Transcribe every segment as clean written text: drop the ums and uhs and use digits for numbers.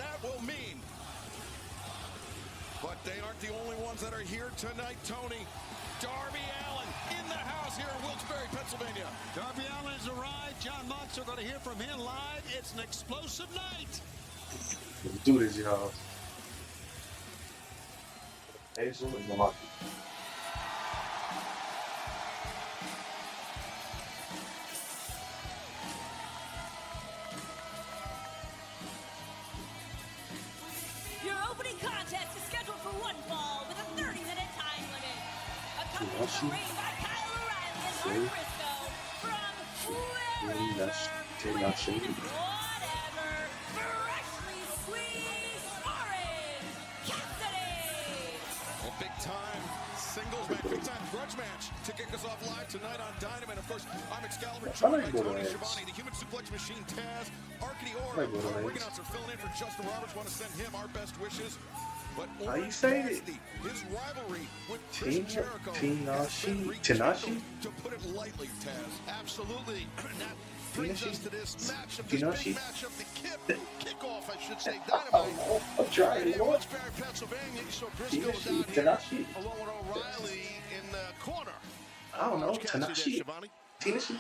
that will mean. But they aren't the only ones that are here tonight, Tony. Darby Allin in the house here in Wilkes-Barre, Pennsylvania. Darby Allin has arrived. John Mox are going to hear from him live. It's an explosive night. Let's do this, y'all. Hazel and Milwaukee. Your opening contest is scheduled for one fall with a 30-minute time limit. Accompanied from the ring by Kyle O'Reilly and Mark Briscoe from wherever, whatever, freshly squeezed Orange Cassidy. A big-time singles match, big-time grudge match to kick us off live tonight on Dynamite. Of course, I'm Excalibur, joined by Tony Schiavone, the Human Suplex Machine, Taz, Arkady Orr, our ring announcer filling in for Justin Roberts. Want to send him our best wishes. But how you say it? His rivalry with Chris Jericho Tanashi? To put it lightly, Taz. Absolutely. That brings us to this match of the kickoff, I should say, Dynamite. I'm trying. In Wilkes-Barre, Pennsylvania, so Briscoe was out here along with O'Reilly in the corner. I don't know. Tanashi. Tinashi?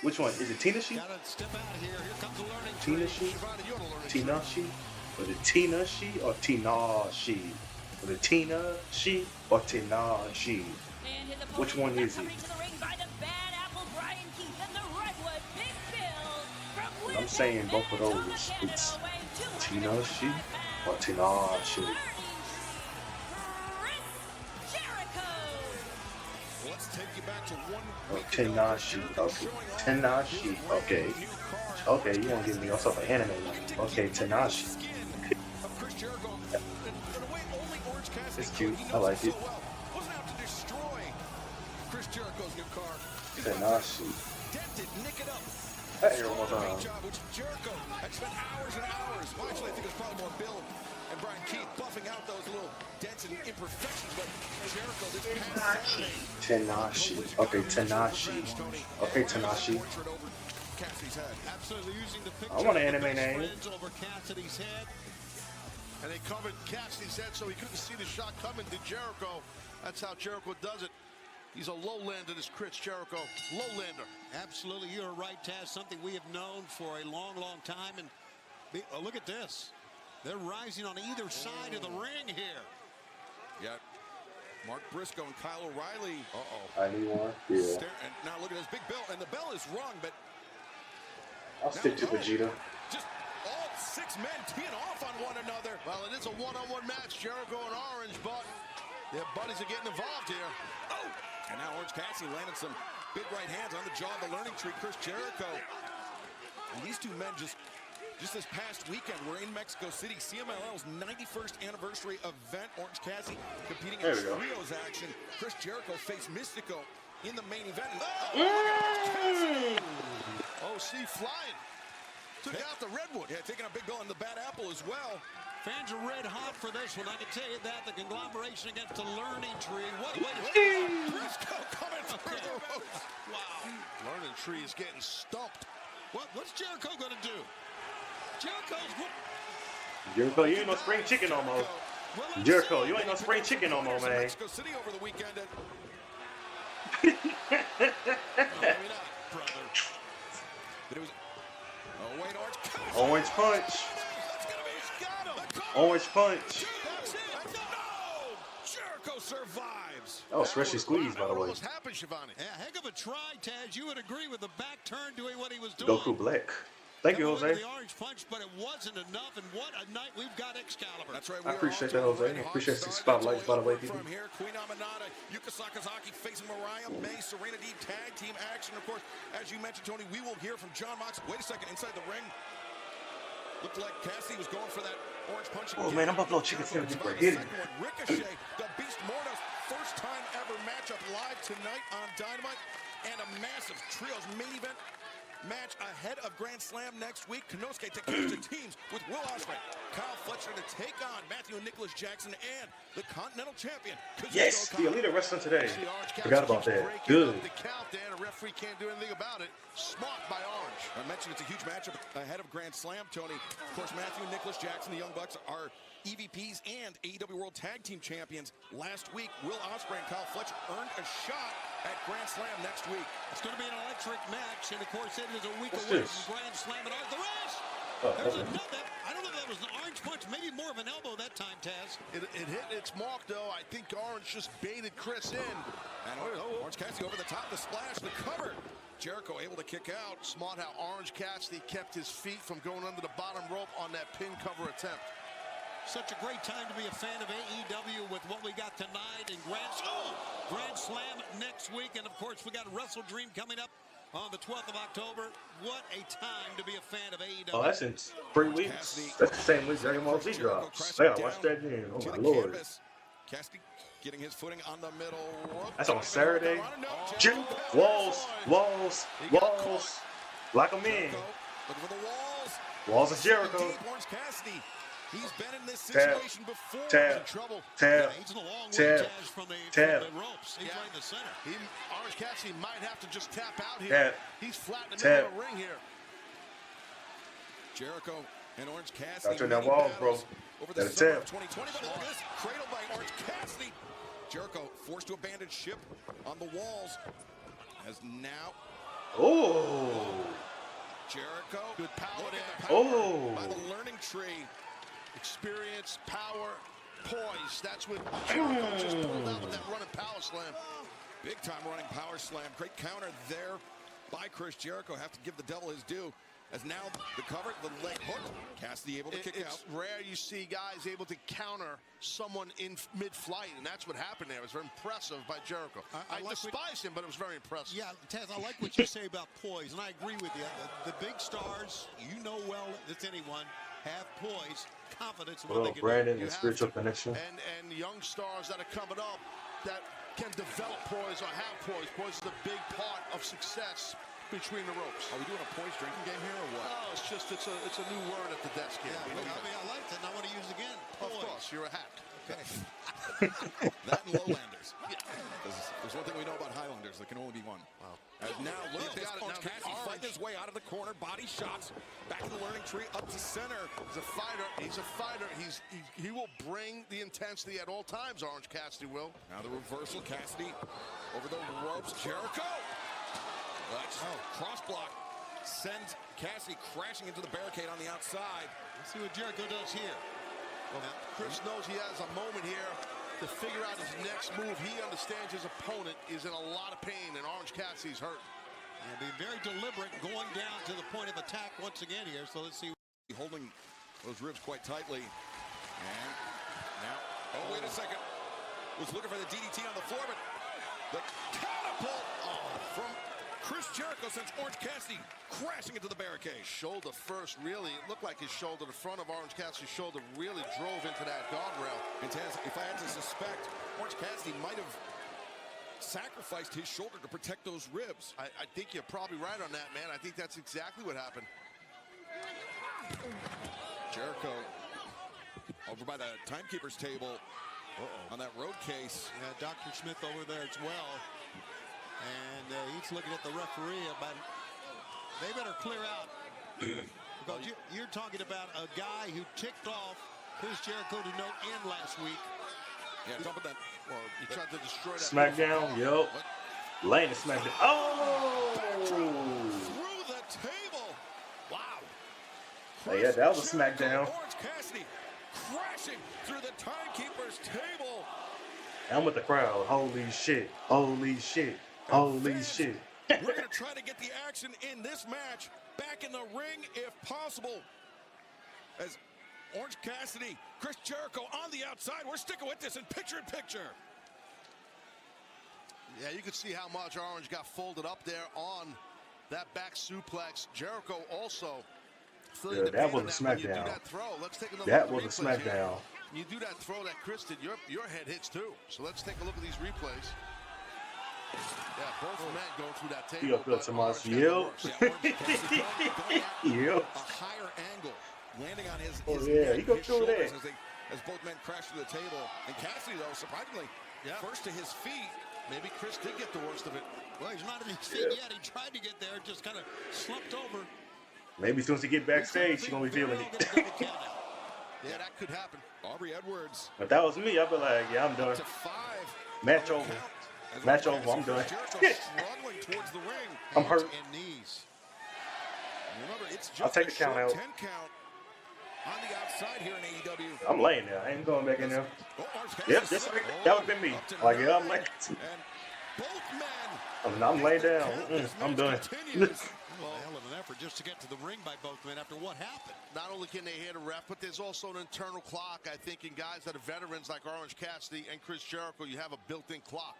Which one? Is it Tinashi? Gotta step out here. Here comes the learning Tinashi? Schiavone, you're the learning Tinashi? Or the Tinashi or Tinashi? Or the Tinashi or Tinashi? Which one is it? I'm saying both of those. It's Tinashi or Tinashi. Let's take you back to 1 Oh, week ago. Tanashi. Okay. Tanashi. Okay. Okay, you want to give me yourself an anime name. Okay, Tanashi. It's cute. I like it. Wasn't out to destroy Chris Jericho's new car. Tanashi. Dented, nick it up. Hey, one more time. Great job, which Jericho had spent hours and hours. Well, actually, I think it was probably more Bill and Brian Keith buffing out those little dents and imperfections, but Jericho this past Saturday. Tanashi. Okay, Tanashi. Okay, Tanashi. Absolutely using the picture I want an of anime his name. friends over Cassidy's head. And they covered Cassidy's head so he couldn't see the shot coming to Jericho. That's how Jericho does it. He's a lowlander, this Chris Jericho. Lowlander. Absolutely, you're right, Taz. Something we have known for a long, long time. And look at this. They're rising on either side of the ring here. Yeah. Mark Briscoe and Kyle O'Reilly. I need one. Yeah. And now look at this big bell. And the bell is wrong, but I'll stick to Vegeta. just all 6 men teeing off on one another. Well, it is a one-on-one match, Jericho and Orange, but their buddies are getting involved here. Oh! And now Orange Cassidy landed some big right hands on the jaw of the learning tree, Chris Jericho. And these two men just this past weekend were in Mexico City, CMLL's 91st anniversary event. Orange Cassidy competing in trios action. Chris Jericho faced Mystico in the main event. OC flying. Took out the Redwood. Yeah, taking a big bill on the Bad Apple as well. Fans are red hot for this one. I can tell you that. The conglomeration against the learning tree. What way to Briscoe coming through the ropes. Wow. Learning tree is getting stumped. What's Jericho going to do? Jericho, you ain't no spring chicken no more. Jericho, you ain't no spring chicken no more, man. Mexico City over the weekend. No, maybe not, brother. But it was wait, Orange punch. Orange punch. No! Jericho survives. That was freshly squeezed, by the way. What happened, Schiavone? A heck of a try, Taz. You would agree with the back turn doing what he was doing. Goku Black. Thank you, Jose. The orange punch, but it wasn't enough. And what a night we've got, Excalibur. That's right. I appreciate that, Jose. I appreciate the spotlights, by the way, people. From here, Queen Aminata, Yuka Sakazaki facing Mariah May, Serena Deeb tag team action. Of course, as you mentioned, Tony, we will hear from John Mox. Wait a second, inside the ring. Looked like Cassidy was going for that orange punch. Oh man, I'm about to blow chicken sandwich right here. Ricochet, the Beast Mortis, first time ever matchup live tonight on Dynamite, and a massive trios main event match ahead of Grand Slam next week. Konosuke Takeshita teams with Will Ospreay, Kyle Fletcher to take on Matthew Nicholas Jackson and the Continental Champion. Yes, the Elite Wrestling today. See, Orange Forgot about keeps that. breaking Good. up the count there, and the referee can't do anything about it. Smart by Orange. I mentioned it's a huge matchup ahead of Grand Slam, Tony. Of course, Matthew Nicholas Jackson, the Young Bucks, are EVPs and AEW World Tag Team Champions. Last week, Will Ospreay and Kyle Fletcher earned a shot at Grand Slam next week. It's going to be an electric match, and of course, it is a week What's away this? from Grand Slam at the rest. Oh, There's okay. another. I don't know if that was an orange punch, maybe more of an elbow that time, Taz. It hit its mark, though. I think Orange just baited Chris in. And Orange Cassidy over the top, the splash, the cover. Jericho able to kick out. Smart how Orange Cassidy kept his feet from going under the bottom rope on that pin cover attempt. Such a great time to be a fan of AEW with what we got tonight in Grand Slam next week. And, of course, we got Wrestle Dream coming up on the 12th of October. What a time to be a fan of AEW. Oh, that's in 3 weeks. That's the same week Dragon Ball Z drops. I gotta watch that again. Oh my lord. Cassidy getting his footing on the middle rope. That's on Saturday. Jump, walls. Lock them in. Looking for the walls. Walls of Jericho. Deep, Orange Cassidy. He's been in this Tap. situation before. Tap. In trouble. Tap. He's in a long way, Tap. Taz, from the ropes. He's right in the center. Orange Cassidy might have to just tap out here. Tap. He's flat in the Tap. middle of the ring here. Jericho and Orange Cassidy. Gotta turn that many walls, bro. battles Over the Gotta summer tap. of 2020. But look at this. Cradled by Orange Cassidy. Jericho forced to abandon ship on the walls. As now Oh. Jericho. Good power Look there. at the power Oh. by the learning tree. Experience, power, poise. That's what Jericho just pulled out with that running power slam. Big time running power slam. Great counter there by Chris Jericho. Have to give the devil his due. As now the cover, the leg hook. Cassidy able to kick out. It's rare you see guys able to counter someone in mid-flight, and that's what happened there. It was very impressive by Jericho. I like despised him, but it was very impressive. Yeah, Taz, I like what you say about poise, and I agree with you. The big stars, you know well as anyone, have poise, confidence in what they Well, can Brandon do. and spiritual connection. And young stars that are coming up that can develop poise or have poise. Poise is a big part of success between the ropes. Are we doing a poise drinking game here or what? Oh, it's a new word at the desk here. Yeah, I liked it, and I want to use it again. Of Poise. course, you're a hack. That and lowlanders. There's one thing we know about Highlanders. There can only be one. Wow. As now, look at this. got it. Orange Now, Cassidy Orange. fighting his way out of the corner. Body shots. Back in the learning tree. Up to center. He's a fighter. He's a fighter. He will bring the intensity at all times. Orange Cassidy will. Now the reversal. Cassidy over the ropes. Jericho. Cross block. Sends Cassidy crashing into the barricade on the outside. Let's see what Jericho does here. Well, Chris knows he has a moment here to figure out his next move. He understands his opponent is in a lot of pain, and Orange Cassidy's hurt. And being very deliberate, going down to the point of attack once again here. So let's see. Holding those ribs quite tightly. And now, oh, wait a second. Was looking for the DDT on the floor, but the catapult from Chris Jericho sends Orange Cassidy crashing into the barricade. Shoulder first, really. It looked like his shoulder, the front of Orange Cassidy's shoulder, really drove into that guardrail. And Taz, if I had to suspect, Orange Cassidy might have sacrificed his shoulder to protect those ribs. I think you're probably right on that, man. I think that's exactly what happened. Jericho over by the timekeeper's table on that road case. Yeah, Dr. Smith over there as well. And he's looking at the referee about they better clear out. Because you're talking about a guy who ticked off Chris Jericho to no end last week. Yeah, talk about that. Well, he tried to destroy that. Smackdown, yep. Laying the Smackdown. Oh! Through the table. Wow. Hey, yeah, that was a Smackdown. Orange Cassidy crashing through the timekeeper's table. I'm with the crowd. Holy shit. Holy shit. Holy shit. We're going to try to get the action in this match back in the ring if possible. As Orange Cassidy, Chris Jericho on the outside. We're sticking with this in picture-in-picture. Yeah, you can see how much Orange got folded up there on that back suplex. Jericho also feeling Yeah, the that pain was of a when you do smackdown. that throw. Let's take another That look was at a the replays here. Smackdown. When you do that throw that Chris did, your head hits too. So let's take a look at these replays. Yeah, both men going through that table. He up there to my Orange got the yep. worst. Yep. A higher angle, landing on his Oh, his yeah, neck, he go his through shoulders that. as both men crash through the table. And Cassidy, though, surprisingly, first to his feet. Maybe Chris did get the worst of it. Well, he's not at his feet yet. He tried to get there, just kind of slumped over. Maybe as soon as he get backstage, he's gonna be feeling it. Yeah, that could happen. Aubrey Edwards If that was me, I'd be like, yeah, I'm done. to 5. Match on the over. count. As Match Cassidy over. I'm done. Jericho struggling towards the ring. I'm hurt. And knees. Remember, it's just I'll take a the count short out. 10 count on the outside here in AEW. I'm laying there. I ain't going back in there. Oh, Orange Yep, Cassidy that's slipping. right. That would have been me. Up to Like, yeah, I'm 9. laying. And both men. I'm laying down. Count. This I'm match done. continues. Well, hell of an effort just to get to the ring by both men after what happened. Not only can they hear the ref, but there's also an internal clock. I think in guys that are veterans like Orange Cassidy and Chris Jericho, you have a built-in clock.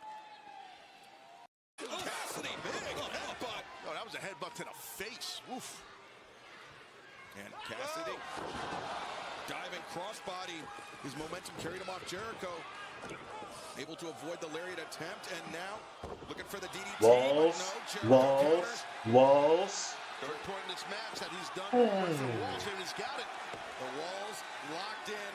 Cassidy, big headbutt. Oh, that was a headbutt to the face. Oof. And Cassidy diving crossbody. His momentum carried him off Jericho. Able to avoid the lariat attempt, and now looking for the DDT. Walls, but no, Jericho walls, walls. Third point in this match that he's done. Went for the walls and he's got it. The walls locked in.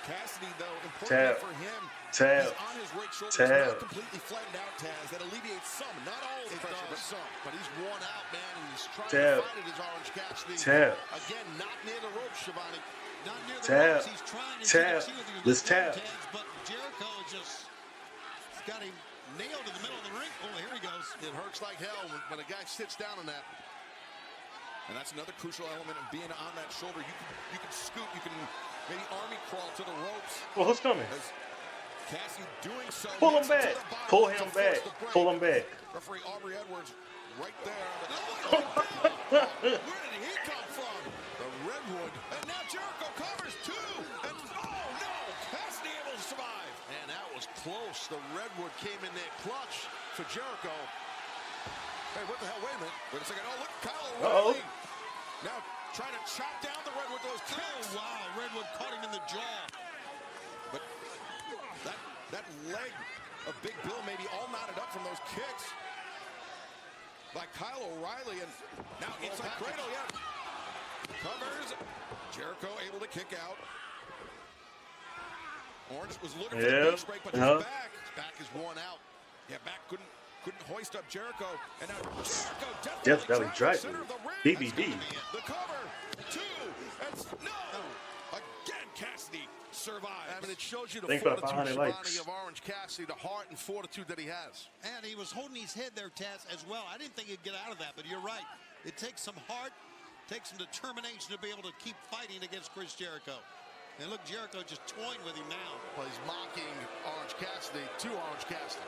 Cassidy, though, important Tap. for him. Tap. He's on his right shoulder. Tap. He's not completely flattened out, Taz. That alleviates some, not all of the pressure, but some. But he's worn out, man, and he's trying Tap. to fight it as Orange Cassidy. Tap. Again, not near the ropes, Shivani. Not near the Tap. ropes. He's trying to Tap. see with Let's his tap. tags, but Jericho just got him nailed in the middle of the ring. Oh, here he goes. It hurts like hell when a guy sits down in that. And that's another crucial element of being on that shoulder. You can scoot, you can maybe army crawl to the ropes. Well, who's coming? As Cassidy doing so. Pull him hits it to back. the bottom Pull to him force back. the break. Pull him back. Referee Aubrey Edwards right there. Where did he come from? The Redwood. And now Jericho covers two. And oh no, Cassidy able to survive. And that was close. The Redwood came in there clutch for Jericho. Hey, what the hell? Wait a minute. Wait a second. Oh, look, Kyle Uh-oh. O'Reilly. Now trying to chop down the Redwood with those kicks. Oh, wow. Redwood caught him in the jaw. But that leg of Big Bill may be all knotted up from those kicks by Kyle O'Reilly. And now inside Cradle, yeah. Covers. Jericho able to kick out. Orange was looking for the beach break, but his back. His back is worn out. Yeah, back couldn't hoist up Jericho. And now Jericho Death Valley definitely Drive. center of the ring. BBD. The cover. 2. And no. Again, Cassidy survives. I mean, it shows you the Thanks for the fortitude, 500 likes. Shivani, of Orange Cassidy, the heart and fortitude that he has. And he was holding his head there, Taz, as well. I didn't think he'd get out of that, but you're right. It takes some heart, takes some determination to be able to keep fighting against Chris Jericho. And look, Jericho just toying with him now. Well, he's mocking Orange Cassidy to Orange Cassidy.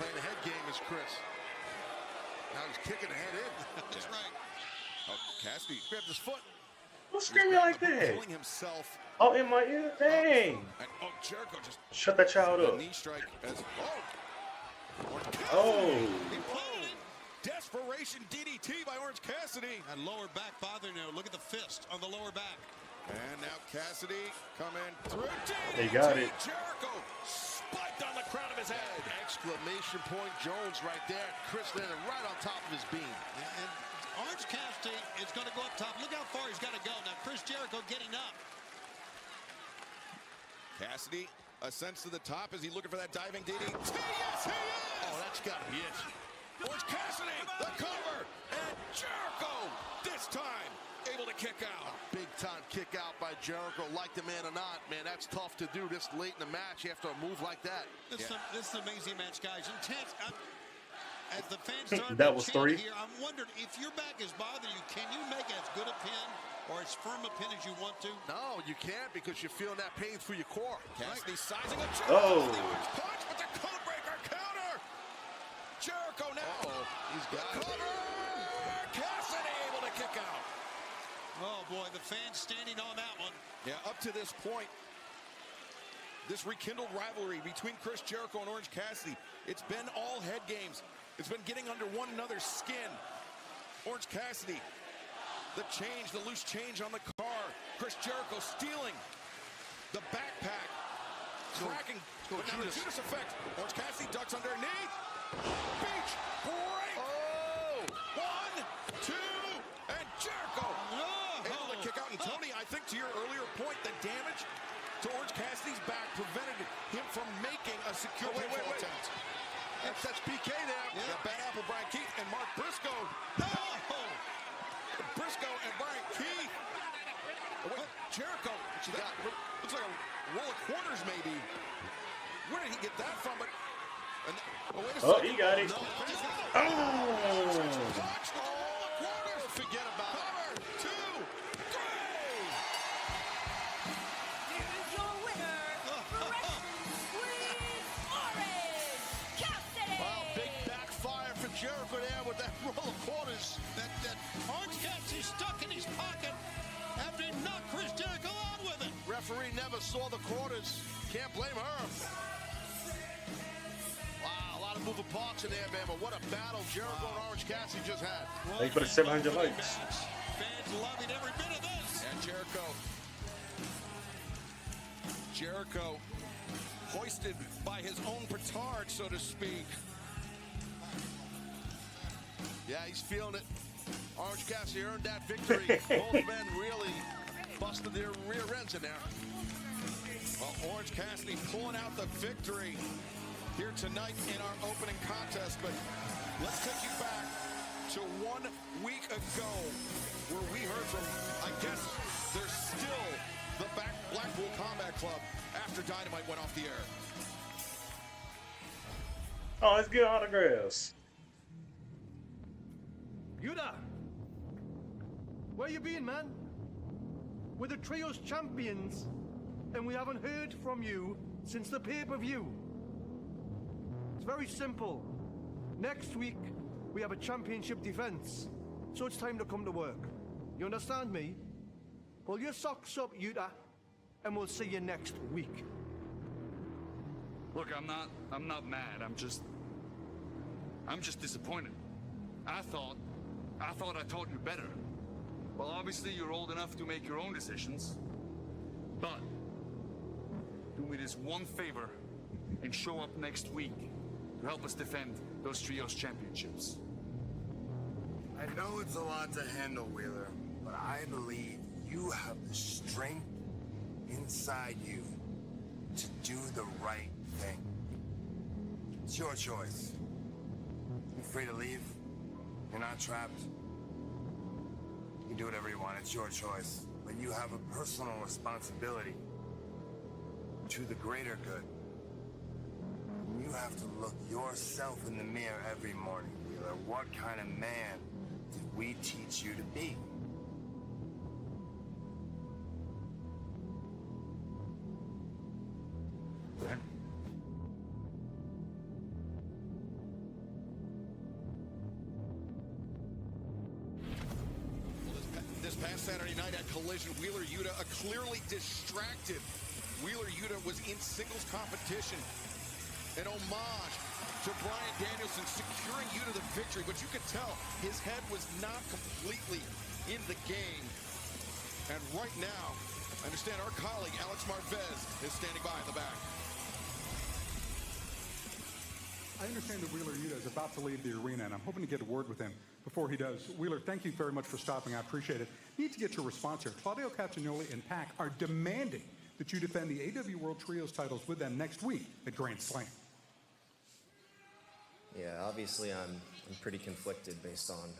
Playing the head game is Chris. Now he's kicking the head in. That's right. Oh, Cassidy Grabbed his foot. Who's screaming like that? pulling himself. Oh, in my ear? Dang. And, oh, Jericho just Shut that child a up. knee strike as Orange Cassidy. Oh. He pulled it. Desperation DDT by Orange Cassidy. And lower back bothering him. Look at the fist on the lower back. And now Cassidy coming through. They got it. Jericho spiked on the crown of his head. Exclamation point Jones right there. Chris landed right on top of his beam. And Orange Cassidy is going to go up top. Look how far he's got to go. Now Chris Jericho getting up. Cassidy ascends to the top. Is he looking for that diving DDT? Yes, he is. Oh, that's got to be it. Orange Cassidy, the cover, and Jericho this time able to kick out. Big time kick out by Jericho. Like the man or not, man, that's tough to do this late in the match after a move like that. This is an amazing match, guys. Intense. As the fans start That to was chant 3. here, I'm wondering if your back is bothering you, can you make as good a pin or as firm a pin as you want to? No, you can't because you're feeling that pain through your core. Cassidy sizing up Jericho. Oh. The orange punch with the code breaker counter. Jericho now. He's got it. Cover. Cassidy able to kick out. Oh, boy, the fans standing on that one. Yeah, up to this point, this rekindled rivalry between Chris Jericho and Orange Cassidy, it's been all head games. It's been getting under one another's skin. Orange Cassidy, the loose change on the car. Chris Jericho stealing the backpack. cracking. go But now the Judas. Judas effect. Orange Cassidy ducks underneath. Beach break. Oh! 1, 2, and Jericho able to kick out. And Tony, I think to your earlier point, the damage to Orange Cassidy's back prevented him from making a secure pinfall attempt. That's PK there. Yeah, Ben Apple, Brian Keith, and Mark Briscoe. Briscoe and Brian Keith. Oh, wait, Jericho. What you got? Looks like a roll of quarters, maybe. Where did he get that from? But wait a second. He got it. No, Oh! touch the roll of quarters. Forget about it. Cover, 2, 3. Here's your winner, Wrestling Squeeze Orange Cassidy. Well, big backfire for Jericho there with that roll of quarters. That Orange Cassidy stuck in his pocket after he knocked Chris Jericho out with it. Referee never saw the quarters. Can't blame her. Wow, a lot of moving parts in there, man. But what a battle Jericho and Orange Cassidy just had. Thank you for the 700 likes. Fans loving every bit of this. And Jericho hoisted by his own petard, so to speak. Yeah, he's feeling it. Orange Cassidy earned that victory. Both men really busted their rear ends in there. Well, Orange Cassidy pulling out the victory here tonight in our opening contest. But let's take you back to 1 week ago where we heard from, I guess, there's still the Blackpool Combat Club after Dynamite went off the air. Oh, let's get autographs. Yuta! Where you been, man? We're the Trios champions, and we haven't heard from you since the pay-per-view. It's very simple. Next week, we have a championship defense, so it's time to come to work. You understand me? Pull your socks up, Yuta, and we'll see you next week. Look, I'm not mad. I'm just disappointed. I thought I taught you better. Well, obviously you're old enough to make your own decisions. But do me this one favor and show up next week to help us defend those Trios championships. I know it's a lot to handle, Wheeler, but I believe you have the strength inside you to do the right thing. It's your choice. You're free to leave. You're not trapped. You can do whatever you want. It's your choice. But you have a personal responsibility to the greater good. You have to look yourself in the mirror every morning, Wheeler. What kind of man did we teach you to be? This past Saturday night at Collision, Wheeler Yuta, a clearly distracted Wheeler Yuta, was in singles competition. An homage to Bryan Danielson, securing Yuta the victory, but you could tell his head was not completely in the game. And right now, I understand our colleague Alex Marvez is standing by in the back. I understand that Wheeler Yuta is about to leave the arena, and I'm hoping to get a word with him before he does. Wheeler, thank you very much for stopping. I appreciate it. Need to get your response here. Claudio Castagnoli and PAC are demanding that you defend the AW World Trios titles with them next week at Grand Slam. Yeah, obviously I'm pretty conflicted based on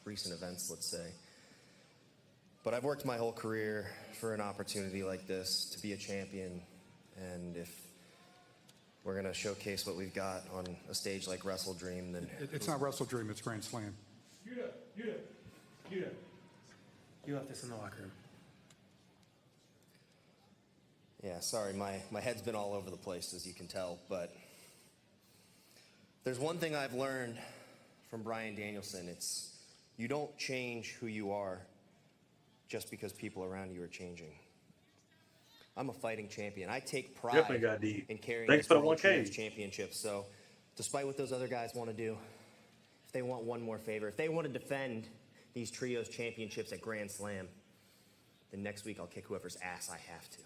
recent events, let's say. But I've worked my whole career for an opportunity like this to be a champion, and if we're going to showcase what we've got on a stage like Wrestle Dream, then... It's not Wrestle Dream, it's Grand Slam. Yuta. You left this in the locker room. Yeah, sorry, my head's been all over the place, as you can tell, but there's one thing I've learned from Bryan Danielson. It's you don't change who you are just because people around you are changing. I'm a fighting champion. I take pride Definitely got deep. in carrying Thanks this for the World 1K. Trios championship. So despite what those other guys want to do, if they want one more favor, if they want to defend these Trios championships at Grand Slam, then next week I'll kick whoever's ass I have to.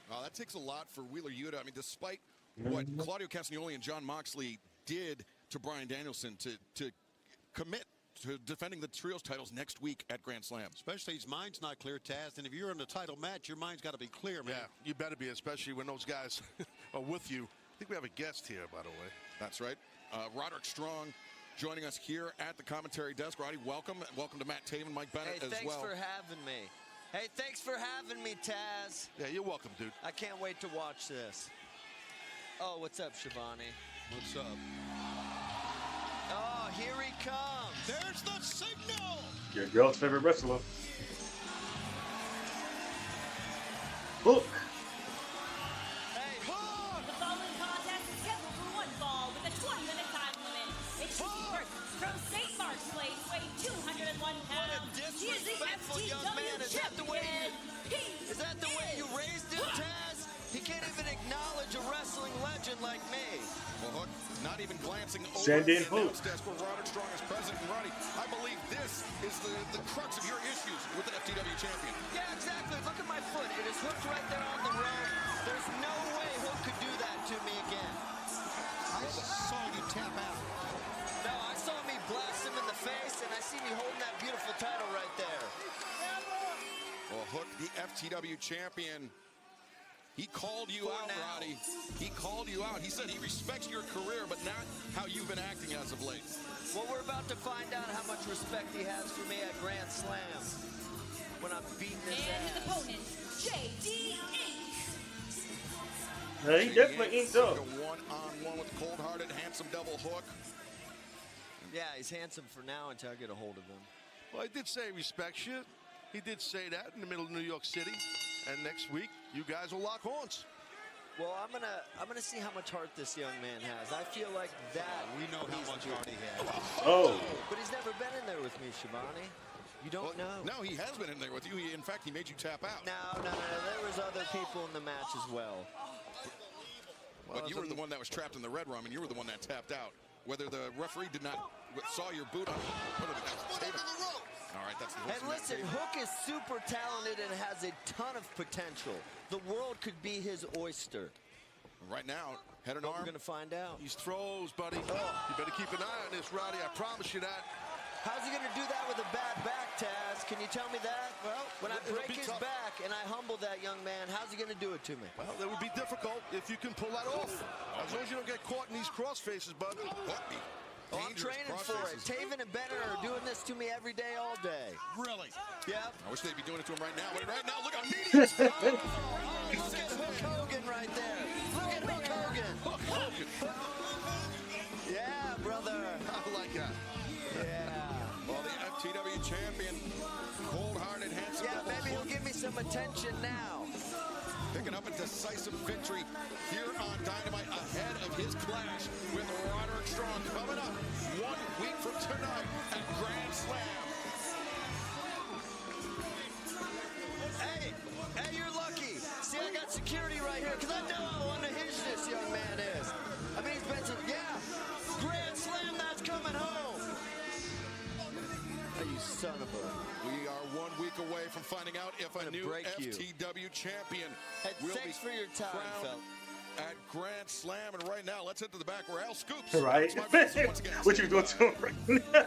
That takes a lot for Wheeler Yuta. I mean, despite what Claudio Castagnoli and John Moxley did to Bryan Danielson to commit to defending the trios titles next week at Grand Slam. Especially his mind's not clear, Taz. And if you're in a title match, your mind's got to be clear, man. Yeah, you better be, especially when those guys are with you. I think we have a guest here, by the way. That's right. Roderick Strong joining us here at the commentary desk. Roddy, welcome. Welcome to Matt Taven, Mike Bennett as well. Thanks for having me. Hey, thanks for having me, Taz. Yeah, you're welcome, dude. I can't wait to watch this. Oh, what's up, Shivani? What's up? Oh, here he comes. There's the signal. Your girl's favorite wrestler. Hook. Hey, The following contest is scheduled for one fall with a 20-minute time limit. It's Shooty Perkins from St. Mark's Place, weighing 201 pounds. He is the disrespectful young man. FTW Is that the way champion. Is that the way you raised him, Taz? He can't even acknowledge a wrestling legend like me. Well, Hook, not even glancing over Send in the Hook. announce desk where Roderick Strong is president. And Roddy, I believe this is the crux of your issues with the FTW champion. Yeah, exactly. Look at my foot. It is hooked right there on the rope. There's no way Hook could do that to me again. I saw you tap out. No, I saw me blast him in the face, and I see me holding that beautiful title right there. Well, Hook, the FTW champion, he called you out, Roddy. He called you out. He said he respects your career, but not how you've been acting as of late. Well, we're about to find out how much respect he has for me at Grand Slam when I'm beating his And his ass. opponent, JD Inc. Yeah, he definitely inked up. A one-on-one with cold-hearted, handsome double Hook. Yeah, he's handsome for now until I get a hold of him. Well, I did say he respects you. He did say that in the middle of New York City. And next week, you guys will lock horns. Well, I'm gonna see how much heart this young man has. I feel like that. We know how much heart he has. Oh. But he's never been in there with me, Shivani. You don't know. No, he has been in there with you. In fact, he made you tap out. No. There was other people in the match as well. But you were the one that was trapped in the red room, and you were the one that tapped out. Whether the referee did not saw your boot on. All right, that's the And listen, Hook is super talented and has a ton of potential. The world could be his oyster. Right now, head and But arm. we're gonna find out. He's throws, buddy. You better keep an eye on this, Roddy. I promise you that. How's he gonna do that with a bad back, Taz? Can you tell me that? Well, when I it'll break be his tough. back and I humble that young man, how's he gonna do it to me? Well, it would be difficult if you can pull that off. As long as you don't get caught in these cross faces, bud. Oh, I'm training for it. Taven and Bennett are doing this to me every day, all day. Really? Yep. I wish they'd be doing it to him right now. But right now, look how Look at Hook Hogan right there. Look at Hook Hogan. Yeah, brother. I like that. Yeah. Well, the FTW champion, cold-hearted, handsome. Yeah, maybe he'll give me some attention now. Picking up a decisive victory here on Dynamite ahead of his clash with Roderick Strong coming up 1 week from tonight at Grand Slam. Hey, you're lucky. See, I got security right here because I know how unhinged this young man is. I mean, he's been to, Grand Slam, that's coming home. Oh, you son of a... We are 1 week away from finding out if a new break you. FTW champion Hey, will be thanks for your time, crowned fella. at Grand Slam. And right now, let's head to the back where Al Scoops. Right. It's my business once again. What you doing to him right now?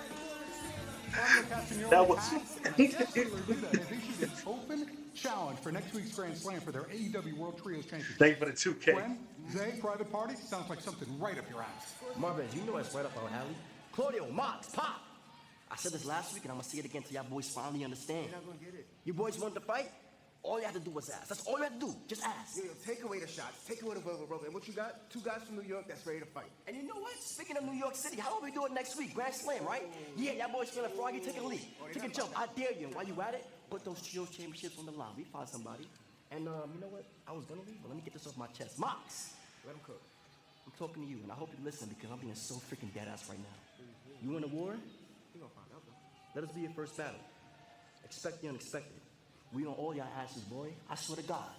That was. Has issued an open challenge for next week's Grand Slam for their AEW World Trios Championship. Thank you for the 2K. Glenn, Zay, private party sounds like something right up your ass. Marvin, you know it's right up our alley. Claudio, Mox, Pop. I said this last week, and I'm gonna say it again till y'all boys finally understand. You're not gonna get it. You boys want to fight? All you have to do is ask. That's all you have to do. Just ask. Yo, take away the shots. Take away the verbal rope. And what you got? 2 guys from New York that's ready to fight. And you know what? Speaking of New York City, how about we do it next week? Grand Slam, right? Yeah, y'all boys feeling froggy? Take a leap. Take a jump. I dare you. And while you at it, put those Trios Championships on the line. We find somebody. And you know what? I was gonna leave, but let me get this off my chest. Mox! Let him cook. I'm talking to you, and I hope you listen because I'm being so freaking dead-ass right now. You want a war? You gonna find out, though. Let us be your first battle. Expect the unexpected. We on all y'all asses, boy. I swear to God.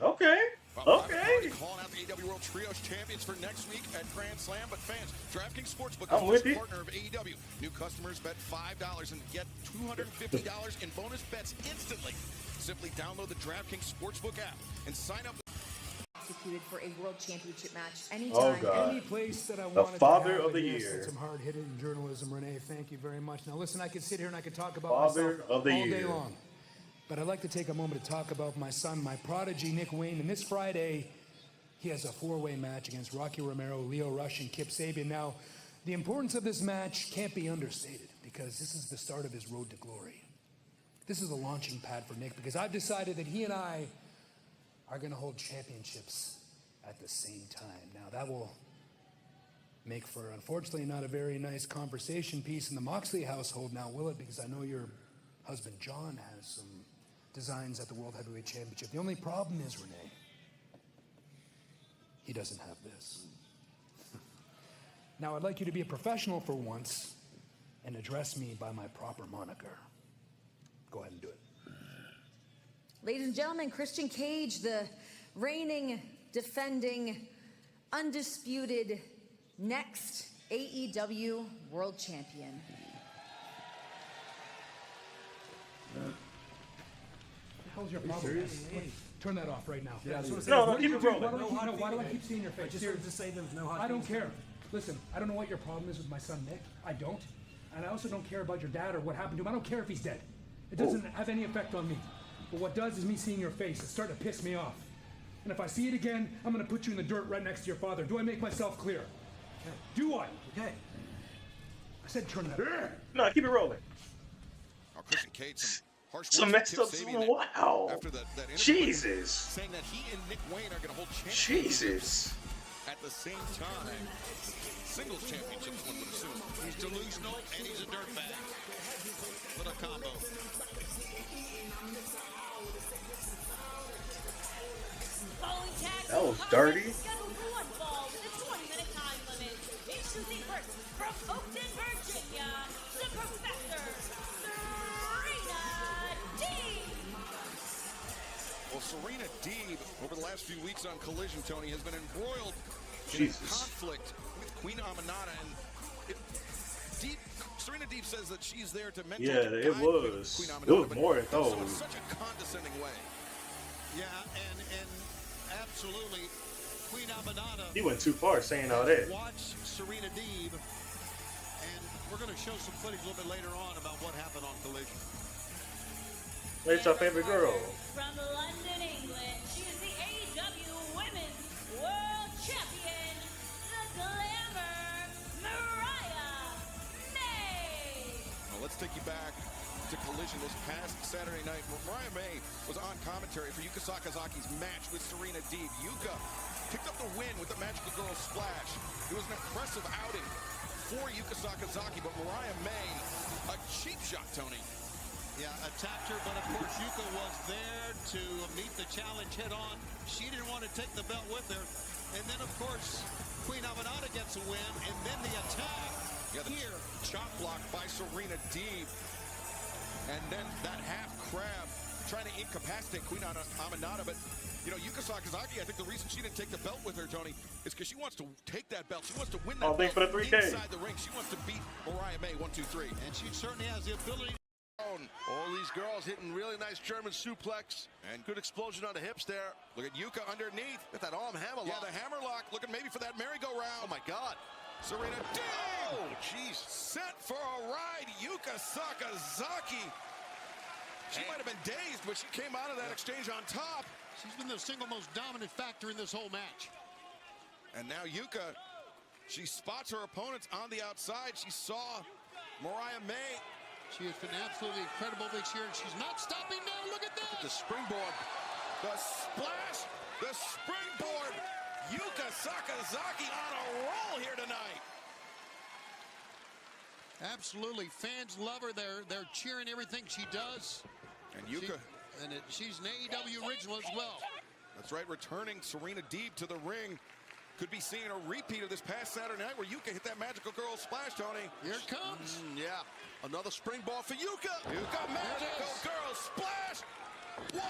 Okay. Okay. Calling out the AEW World Trios Champions for next week at Grand Slam. But fans, DraftKings Sportsbook I'm is with the you. partner of AEW. New customers bet $5 and get $250 in bonus bets instantly. Simply download the DraftKings Sportsbook app and sign up. Executed for a world championship match anytime. Oh, God. Any place that I The wanted father to have of the and yes, year. did some hard-hitting journalism, Renee. Thank you very much. Now, listen, I could sit here and I could talk about Father myself of the all day year. long. But I'd like to take a moment to talk about my son, my prodigy, Nick Wayne. And this Friday, he has a four-way match against Rocky Romero, Leo Rush, and Kip Sabian. Now, the importance of this match can't be understated because this is the start of his road to glory. This is a launching pad for Nick because I've decided that he and I are going to hold championships at the same time. Now, that will make for, unfortunately, not a very nice conversation piece in the Moxley household now, will it? Because I know your husband, John, has some designs at the World Heavyweight Championship. The only problem is, Renee, he doesn't have this. Now, I'd like you to be a professional for once and address me by my proper moniker. Go ahead and do it. Ladies and gentlemen, Christian Cage, the reigning, defending, undisputed, next AEW World Champion. What the hell's your problem? serious? Turn that off right now. Yeah, no, keep it rolling. Why do I keep seeing your face? I just wanted to say there's no hot I don't feelings. care. Listen, I don't know what your problem is with my son Nick. I don't. And I also don't care about your dad or what happened to him. I don't care if he's dead. It doesn't have any effect on me. But what does is me seeing your face. It's starting to piss me off. And if I see it again, I'm going to put you in the dirt right next to your father. Do I make myself clear? Okay. Do I? Okay. I said turn that off. No, keep it rolling. Oh, Christian Cage, some harsh Some words messed from up. Kip Sabian Wow. after that interview, Jesus. saying that he and Nick Wayne are going to hold championships Jesus. at the same time. Singles championships, one would assume. He's delusional and he's a dirtbag. What a combo. Following tag That was contest dirty. is scheduled for one fall with a 20-minute time limit. Introducing first from Oakton, Virginia, the Professor, Serena Deeb. Well, Serena Deeb, over the last few weeks on Collision, Tony, has been embroiled in a Jesus. conflict with Queen Aminata. And Serena Deeb says that she's there to mentor. Yeah, to it guide was. Queen It Aminata, was but more did so in those. such a condescending way. Yeah, and absolutely, Queen Aminata. He went too far saying all that. Watch Serena Deeb, and we're going to show some footage a little bit later on about what happened on Collision. It's our favorite girl. From London, England, she is the AEW Women's World Champion, the Glamour, Mariah May. Well, let's take you back to Collision this past Saturday night. Mariah May was on commentary for Yuka Sakazaki's match with Serena Deeb. Yuka picked up the win with the Magical Girl Splash. It was an impressive outing for Yuka Sakazaki, but Mariah May, a cheap shot, Tony. Yeah, attacked her, but of course Yuka was there to meet the challenge head on. She didn't want to take the belt with her. And then, of course, Queen Aminata gets a win, and then the attack here. Chop block by Serena Deeb. And then that half crab trying to incapacitate Queen Aminata. But, you know, Yuka Sakazaki, I think the reason she didn't take the belt with her, Tony, is because she wants to take that belt. She wants to win that Oh, belt thanks for the 3K. inside the ring. She wants to beat Mariah May 1, 2, 3. And she certainly has the ability. All these girls hitting really nice German suplex. And good explosion on the hips there. Look at Yuka underneath. Got that arm hammerlock. Yeah, the hammerlock. Looking maybe for that merry-go-round. Oh, my God. Serena Deeb. Oh, jeez. Sent for a ride, Yuka Sakazaki. She might have been dazed, but she came out of that exchange on top. She's been the single most dominant factor in this whole match. And now Yuka, she spots her opponents on the outside. She saw Mariah May. She has been absolutely incredible this year, and she's not stopping now. Look at this. The springboard. The splash, the springboard. Yuka Sakazaki on a roll here tonight. Absolutely, fans love her. They're cheering everything she does. And Yuka, she's an AEW original as well. That's right, returning Serena Deeb to the ring. Could be seeing a repeat of this past Saturday night where Yuka hit that Magical Girl Splash, Tony. Here it comes. Yeah, another springboard for Yuka. Yuka Magical Girl Splash. 1,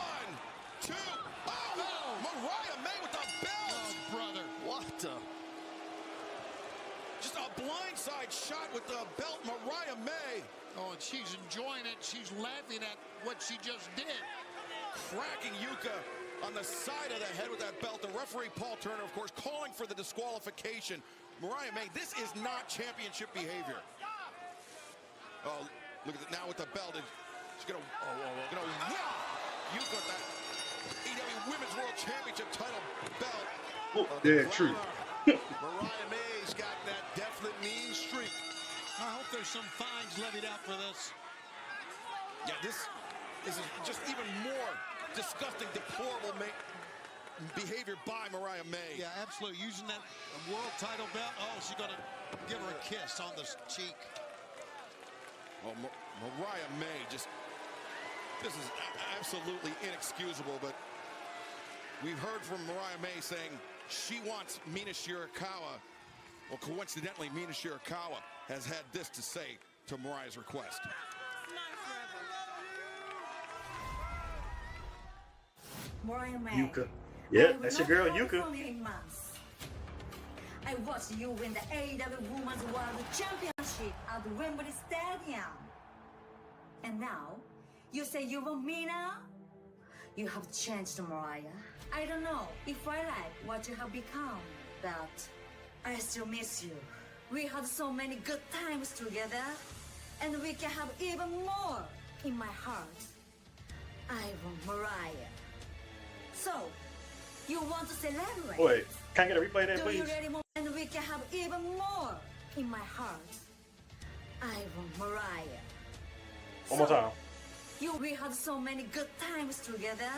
2. Oh, Mariah May with the belt. Oh, brother. What the? Just a blindside shot with the belt, Mariah May. Oh, and she's enjoying it. She's laughing at what she just did. Cracking Yuka on the side of the head with that belt. The referee, Paul Turner, of course, calling for the disqualification. Mariah May, this is not championship behavior. Oh, look at it now with the belt. She's gonna win. Yuka with that AEW Women's World Championship title belt. Oh, yeah, true. Mariah May's got that definite mean streak. I hope there's some fines levied out for this. Yeah, this is just even more disgusting, deplorable behavior by Mariah May. Yeah, absolutely. Using that world title belt. Oh, she's going to give her a kiss on the cheek. Well, Mariah May this is absolutely inexcusable, but we've heard from Mariah May saying she wants Mina Shirakawa. Well, coincidentally, Mina Shirakawa has had this to say to Mariah's request. Mariah May. Yuka. Yeah, that's your girl, Yuka. I watched you win the AEW Women's World Championship at Wembley Stadium. And now, you say you want me now? You have changed, Mariah. I don't know if I like what you have become, but I still miss you. We had so many good times together, and we can have even more in my heart. I want Mariah. So, you want to celebrate? Wait, can I get a replay of that, Do please? you really want? And we can have even more in my heart. I want Mariah. One more time. We had so many good times together,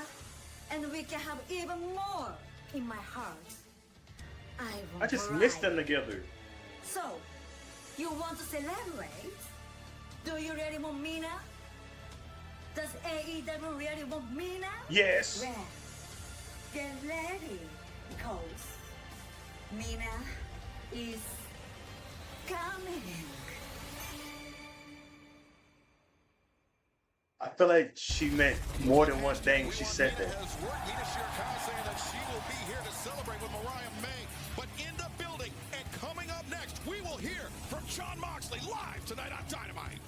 and we can have even more in my heart. I just missed them together. So, you want to celebrate? Do you really want Mina? Does AEW really want Mina? Yes. Well, get ready, because Mina is coming. I feel like she meant more than one thing when she said that. Has worked. Mina Shirakawa saying that she will be here to celebrate with Mariah May. But in the building and coming up next, we will hear from Jon Moxley live tonight on Dynamite.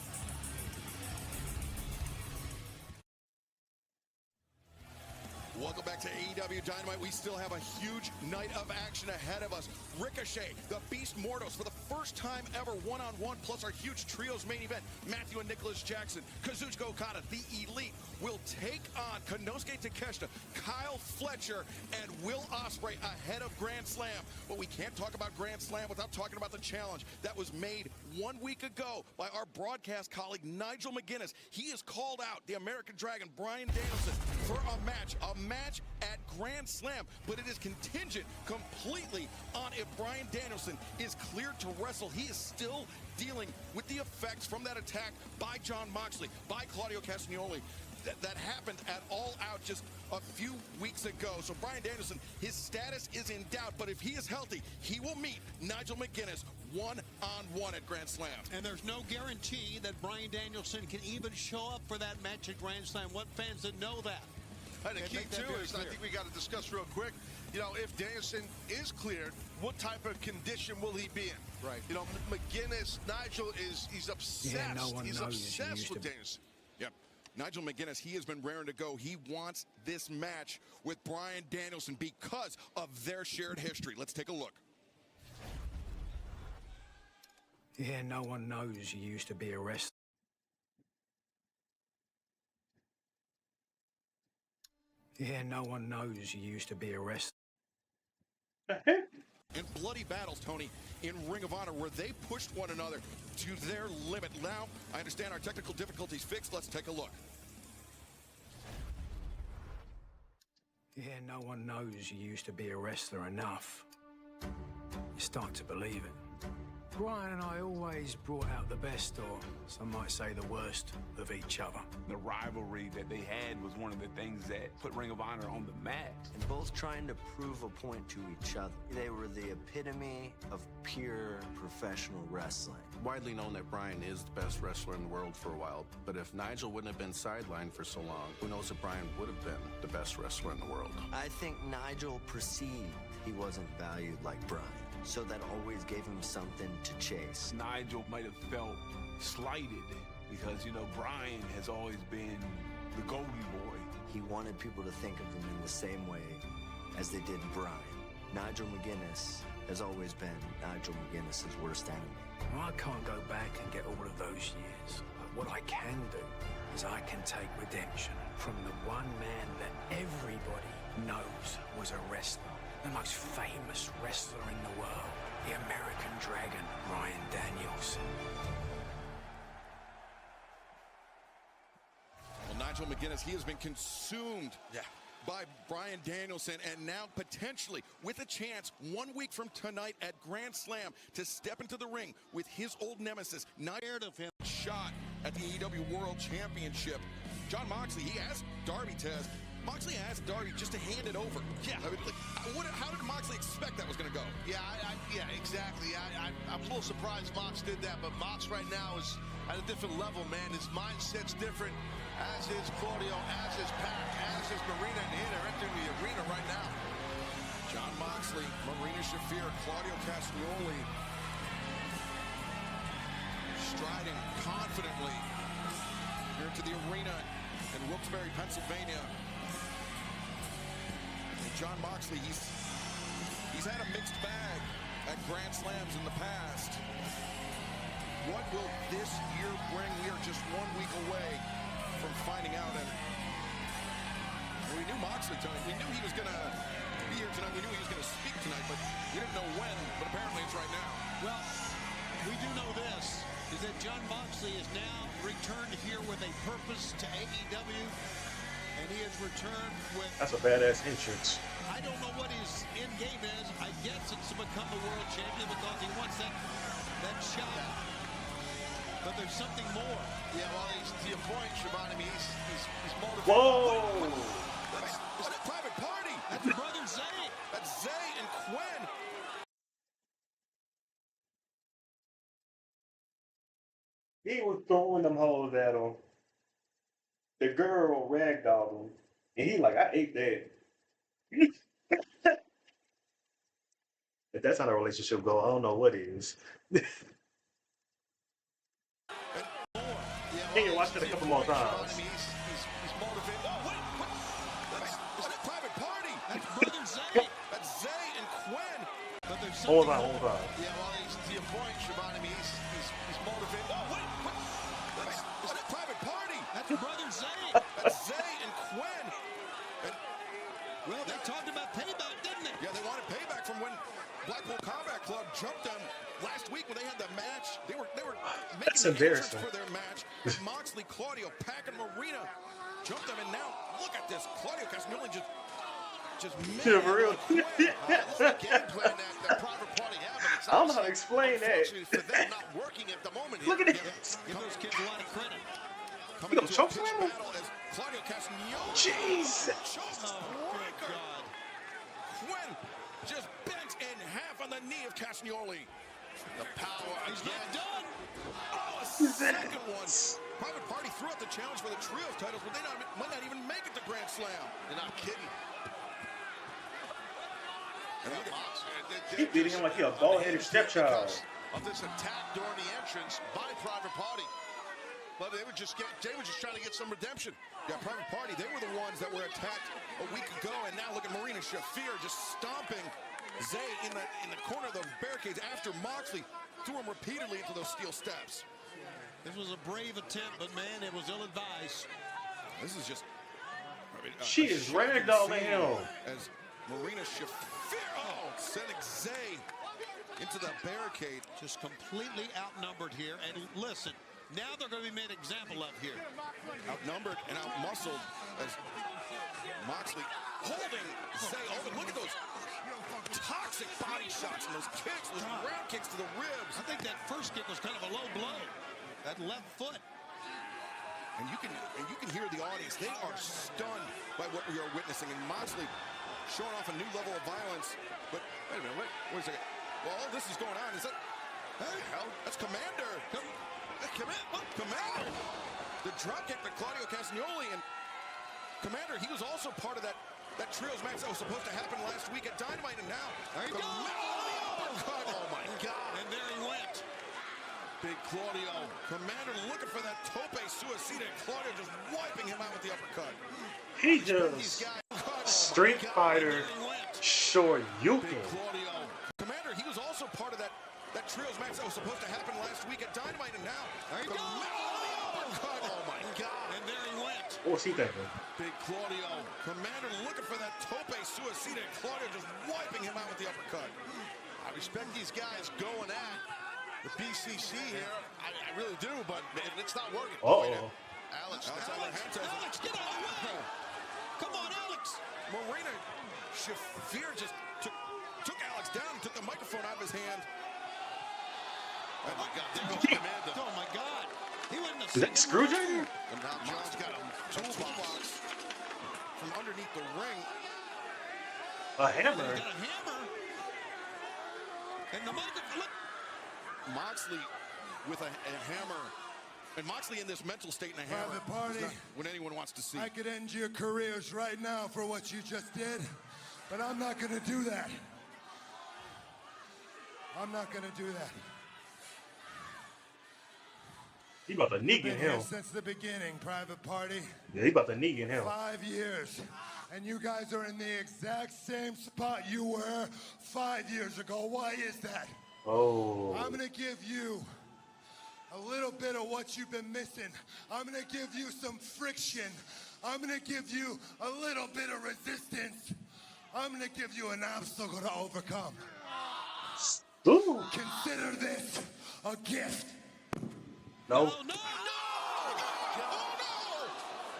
Welcome back to AEW Dynamite. We still have a huge night of action ahead of us. Ricochet, the Beast Mordos, for the first time ever, one-on-one, plus our huge trios main event. Matthew and Nicholas Jackson, Kazuchika Okada, the Elite, will take on Konosuke Takeshita, Kyle Fletcher, and Will Ospreay ahead of Grand Slam. But we can't talk about Grand Slam without talking about the challenge that was made 1 week ago by our broadcast colleague, Nigel McGuinness. He has called out the American Dragon, Bryan Danielson, for a match at Grand Slam, but it is contingent completely on if Bryan Danielson is cleared to wrestle. He is still dealing with the effects from that attack by Jon Moxley, by Claudio Castagnoli, that happened at All Out just a few weeks ago. So Bryan Danielson, his status is in doubt, but if he is healthy, he will meet Nigel McGuinness one-on-one at Grand Slam. And there's no guarantee that Bryan Danielson can even show up for that match at Grand Slam. What fans that know that? And the key, too, is I think we got to discuss real quick, you know, if Danielson is cleared, what type of condition will he be in? Right. You know, McGuinness, Nigel, he's obsessed. Yeah, no one he's knows obsessed with Danielson. Yep. Nigel McGuinness, he has been raring to go. He wants this match with Bryan Danielson because of their shared history. Let's take a look. Yeah, no one knows you used to be a wrestler. Yeah, no one knows you used to be a wrestler. In bloody battles, Tony, in Ring of Honor, where they pushed one another to their limit. Now, I understand our technical difficulties fixed. Let's take a look. Yeah, no one knows you used to be a wrestler enough. You start to believe it. Brian and I always brought out the best, or some might say the worst, of each other. The rivalry that they had was one of the things that put Ring of Honor on the map. And both trying to prove a point to each other. They were the epitome of pure professional wrestling. Widely known that Brian is the best wrestler in the world for a while, but if Nigel wouldn't have been sidelined for so long, who knows if Brian would have been the best wrestler in the world. I think Nigel perceived he wasn't valued like Brian, so that always gave him something to chase. Nigel might have felt slighted because, you know, Brian has always been the Goldie Boy. He wanted people to think of him in the same way as they did Brian. Nigel McGuinness has always been Nigel McGuinness's worst enemy. Well, I can't go back and get all of those years, but what I can do is I can take redemption from the one man that everybody knows was a wrestler, the most famous wrestler in the world, the American Dragon, Ryan Danielson. Well, Nigel McGuinness, he has been consumed by Bryan Danielson, and now potentially with a chance 1 week from tonight at Grand Slam to step into the ring with his old nemesis, not aired of him, shot at the AEW World Championship. Jon Moxley, he asked Darby Moxley asked Darby just to hand it over. Yeah, I mean, like, how did Moxley expect that was going to go? Yeah, yeah, exactly. I'm a little surprised Mox did that, but Mox right now is at a different level, man. His mindset's different, as is Claudio, as is Pac, as is Marina, and they're entering the arena right now. Jon Moxley, Marina Shafir, Claudio Castagnoli striding confidently here into the arena in Wilkes-Barre, Pennsylvania. Jon Moxley, he's had a mixed bag at Grand Slams in the past. What will this year bring? We are just 1 week away from finding out. And we knew Moxley tonight. We knew he was going to be here tonight. We knew he was going to speak tonight, but we didn't know when. But apparently it's right now. Well, we do know this, is that Jon Moxley is now returned here with a purpose to AEW. And he has returned with... That's a badass entrance. I don't know what his end game is. I guess it's to become the world champion because he wants that shot. But there's something more. Yeah, well, he's, to your point, Schiavone, I mean, he's motivated. Whoa! That's a private party. That's Brother Zay. That's Zay and Quen. He was throwing them hoes at him. The girl ragdolled him, and he like, I ate that. If that's how the relationship go, I don't know what is. He can watch it a couple more times. He's motivated. Oh, wait. That's a private party. That's Brother Zay. That's Zay and Quen. But there's Hold something on. Yeah, well, to your point, Schiavone, I mean, he's motivated. Oh, wait. That's a private party. That's Brother Zay. That's Zay and Quen. Well, they talked about payback, didn't they? Yeah, they wanted payback from when Blackpool Combat Club jumped them last week when they had the match. They were making the entrance for their match. Moxley, Claudio, Pac, and Marina jumped them, and now look at this. Claudio Castagnoli just Yeah, for real. This is the game plan that private party have, but it's I don't know how to explain that. for them not working at the moment. Look at it. Give those kids a lot of credit. Coming Look at into a him pitch choke battle as Claudio Castagnoli. Jesus. Breaker. Quen just bent in half on the knee of Castagnoli. The power. He's not done. Oh, a second one. Private Party threw out the challenge for the Trios titles, but they might not even make it to Grand Slam. They're not kidding. He beating him like he a bald-headed stepchild. Of this attack during the entrance by Private Party. But they were just trying to get some redemption. Yeah, Private Party, they were the ones that were attacked a week ago, and now look at Marina Shafir just stomping Zay in the corner of the barricades after Moxley threw him repeatedly into those steel steps. This was a brave attempt, but man, it was ill-advised. This is just... She is ragdolling him. As Marina Shafir, sending Zay into the barricade. Just completely outnumbered here. And listen, Now they're going to be made an example of here. Outnumbered and outmuscled as Moxley holding Zay open. Look at those toxic body shots and those kicks, those round kicks to the ribs. I think that first kick was kind of a low blow. That left foot. And you can hear the audience. They are stunned by what we are witnessing. And Moxley showing off a new level of violence. But wait a minute, wait a second. Well, all this is going on. Is that? Hey, hell, that's Commander. Commander. The drop kick to Claudio Castagnoli, and Commander, he was also part of that trios match that was supposed to happen last week at Dynamite, and now there you go. Oh my God! And there he went. Big Claudio. Commander looking for that tope suicida. Claudio just wiping him out with the uppercut. He just Street Fighter Shoryuken. Claudio. Commander, he was also part of that trios match that was supposed to happen last week at Dynamite, and now there you go. Oh my God! And there he went. What was he thinking? Big Claudio. Commander looking for that tope suicida. Claudio just wiping him out with the uppercut. I respect these guys going at the BCC here. I really do, but it's not working. Alex, get out of the way. Come on, Alex. Marina Shafir just took Alex down, took the microphone out of his hand. Oh my God, there goes Commander. Oh my God. He went in Is that Screwdriver? And now John's got a Toolbox from underneath the ring. A hammer. Got a hammer. And the microphone. Look. Moxley with a hammer. And Moxley in this mental state and a hammer. Private Party. Not what anyone wants to see. I could end your careers right now for what you just did, but I'm not going to do that. I'm not going to do that. He about to Negan him. Since the beginning, Private Party. Yeah, he about to Negan him. 5 years. And you guys are in the exact same spot you were 5 years ago. Why is that? Oh. I'm going to give you a little bit of what you've been missing. I'm going to give you some friction. I'm going to give you a little bit of resistance. I'm going to give you an obstacle to overcome. Ooh. Consider this a gift. No. Oh, no.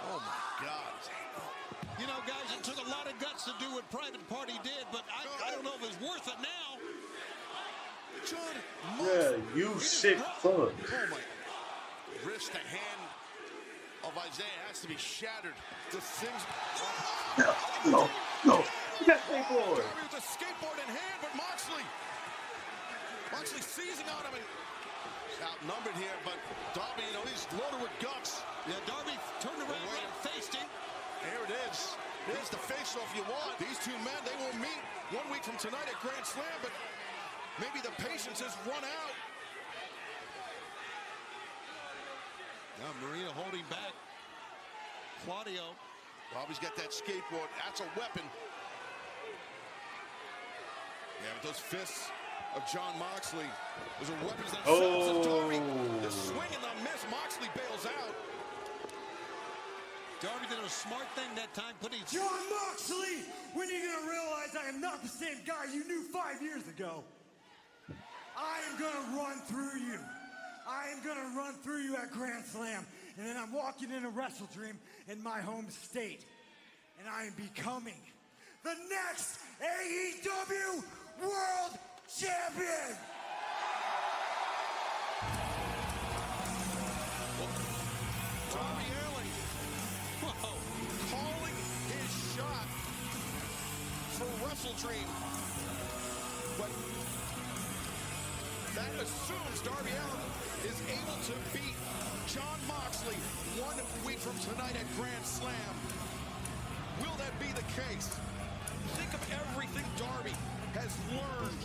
Oh my God. You know, guys, it took a lot of guts to do what Private Party did, but I don't know if it's worth it now. John. Yeah, you sick fuck. Oh my. Wrist, the hand of Isaiah has to be shattered. This thing's... No. He got skateboard. Darby with a skateboard in hand, but Moxley seizing on him. And he's outnumbered here, but Darby, you know, he's loaded with guts. Yeah, Darby turned around and faced him. Here it is. Here's the face-off you want. These two men, they will meet 1 week from tonight at Grand Slam, but maybe the patience has run out. Now Marina holding back. Claudio. Darby's got that skateboard. That's a weapon. Yeah, with those fists of John Moxley. Those are weapons themselves of Darby. The swing and the miss. Moxley bails out. Darby did a smart thing that time, putting... John Moxley, when are you going to realize I am not the same guy you knew 5 years ago? I am going to run through you. I am going to run through you at Grand Slam. And then I'm walking in a Wrestle Dream in my home state. And I am becoming the next AEW World Champion! Darby Allin calling his shot for Wrestle Dream. But that assumes Darby Allin is able to beat John Moxley 1 week from tonight at Grand Slam. Will that be the case? Think of everything Darby has learned.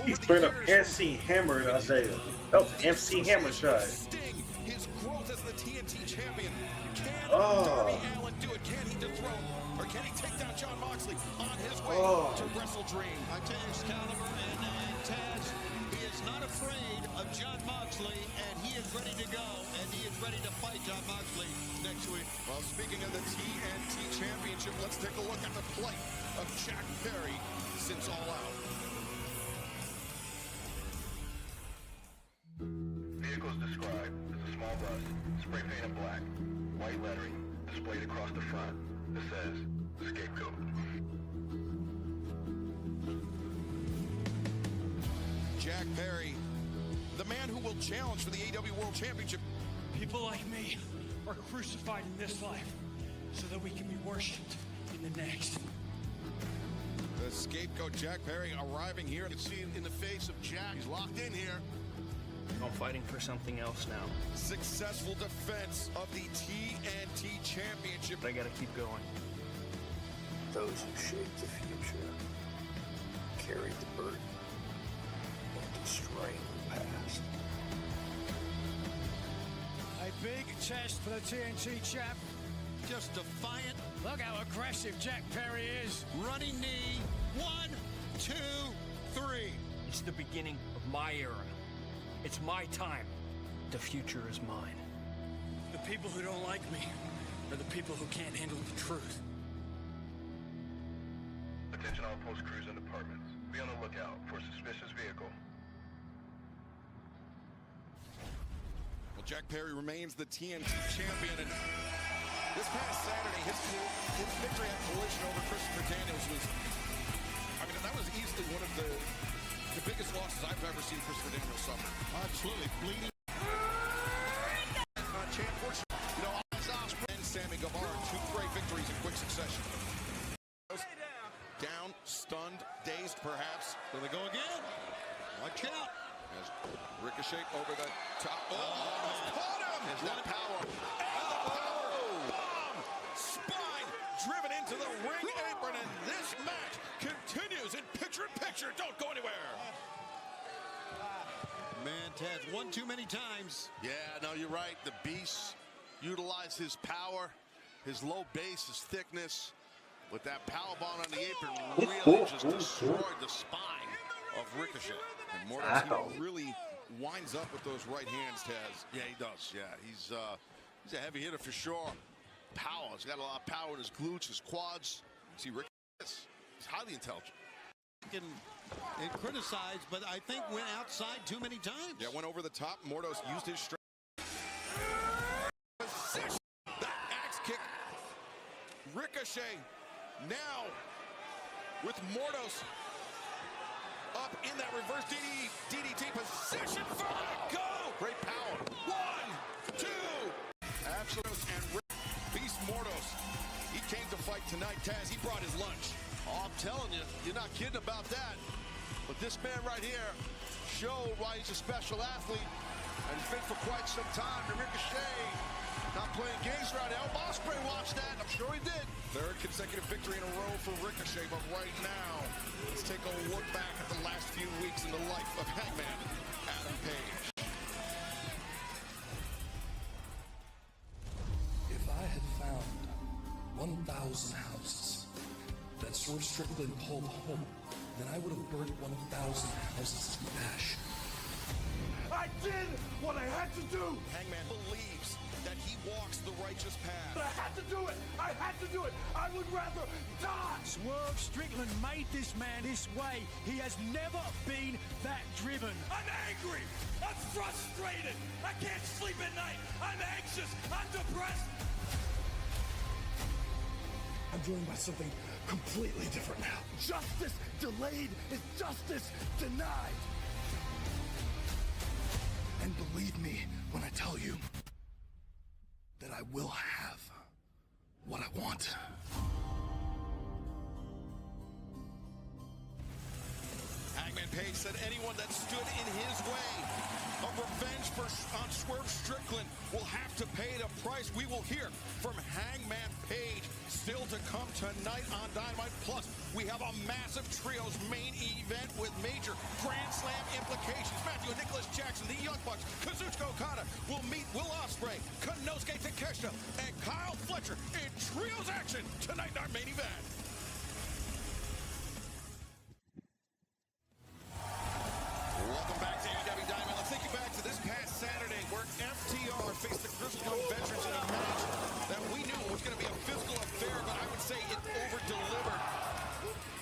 He's straight up MC Hammer in Isaiah. That was an MC Hammer shot. Sting, his growth as the TNT champion. Can Darby Allin do it? Can he dethrone, or can he take down John Moxley on his way to Wrestle Dream? I tell you, Excalibur and Taz, he is not afraid of John Moxley, and he is ready to go, and he is ready to fight John Moxley next week. Well, speaking of the TNT Championship, let's take a look at the plight of Jack Perry since All Out. Vehicles described as a small spray painted black, white lettering displayed across the front that says Scapegoat. Jack Perry, the man who will challenge for the AEW World Championship. People like me are crucified in this life so that we can be worshipped in the next. The Scapegoat, Jack Perry, arriving here. You can see it in the face of Jack. He's locked in here. I'm fighting for something else now. Successful defense of the TNT Championship. But I gotta keep going. Those who shape the future carry the burden of destroying the past. A big test for the TNT champ. Just defiant. Look how aggressive Jack Perry is. Running knee. 1, 2, 3. It's the beginning of my era. It's my time. The future is mine. The people who don't like me are the people who can't handle the truth. Attention all post crews and departments. Be on the lookout for a suspicious vehicle. Well, Jack Perry remains the TNT champion, and this past Saturday, his victory at Collision over Christopher Daniels was, I mean, that was easily one of the biggest losses I've ever seen Christopher Daniels suffer. Absolutely. Bleeding. Champ, you know, Ospreay and Sammy Guevara, 2 great victories in quick succession. Down, stunned, dazed perhaps. Will they go again? Watch out. As Ricochet over the top. Oh, caught him! Has that power. And the power bomb! Spine driven into the ring apron, and this match continues in picture-in-picture. Don't go anywhere. Man, Taz, one too many times. Yeah, no, you're right. The Beast utilized his power, his low base, his thickness. With that powerbomb on the apron, really just destroyed the spine of Ricochet. And Mortis, he really winds up with those right hands, Taz. Yeah, he does. Yeah, he's a heavy hitter for sure. Power. He's got a lot of power in his glutes, his quads. See, Rick, he's highly intelligent. And criticized, but I think went outside too many times. Yeah, went over the top. Mortis used his strength. Position. The axe kick. Ricochet now with Mortis up in that reverse DDT position for the go. Great power. 1, 2. Absolute and Beast Mortis. He came to fight tonight, Taz. He brought his lunch. Oh, I'm telling you, you're not kidding about that. But this man right here showed why he's a special athlete and he's been for quite some time. And Ricochet not playing games around here. Ospreay watched that. I'm sure he did. 3rd consecutive victory in a row for Ricochet. But right now, let's take a look back at the last few weeks in the life of Hangman Adam Page. If I had found 1,000 houses that Swerve Strickland called home, then I would have burnt 1,000 houses to ash. I did what I had to do! Hangman believes that he walks the righteous path. But I had to do it! I had to do it! I would rather die! Swerve Strickland made this man this way. He has never been that driven. I'm angry! I'm frustrated! I can't sleep at night! I'm anxious! I'm depressed! I'm joined by something completely different now. Justice delayed is justice denied. And believe me when I tell you that I will have what I want. Hangman Page said anyone that stood in his way of revenge on Swerve Strickland will have to pay the price. We will hear from Hangman Page still to come tonight on Dynamite. Plus, we have a massive trios main event with major Grand Slam implications. Matthew and Nicholas Jackson, the Young Bucks, Kazuchika Okada will meet Will Ospreay, Konosuke Takeshita, and Kyle Fletcher in trios action tonight in our main event. Welcome back to AEW Dynamite. Let's take you back to this past Saturday where FTR faced the Crystal Veterans in a match that we knew was going to be a physical affair, but I would say it over-delivered.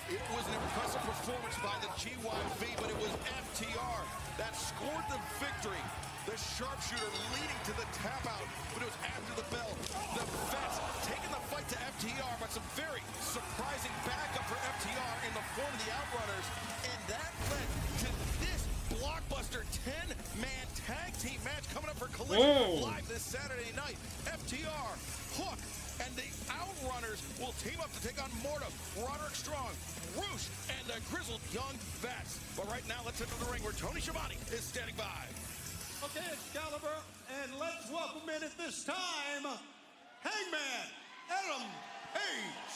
It was an impressive performance by the GYV, but it was FTR that scored the victory The sharpshooter leading to the tap out, but it was after the bell. The Vets taking the fight to FTR, but some very surprising backup for FTR in the form of the Outrunners, and that led to this blockbuster 10-man tag team match coming up for Collision live this Saturday night. FTR, Hook, and the Outrunners will team up to take on Mortem, Roderick Strong, Roosh, and the grizzled young Vets. But right now, let's enter the ring where Tony Schiavone is standing by. Okay, Excalibur, and let's welcome in at this time, Hangman Adam Page.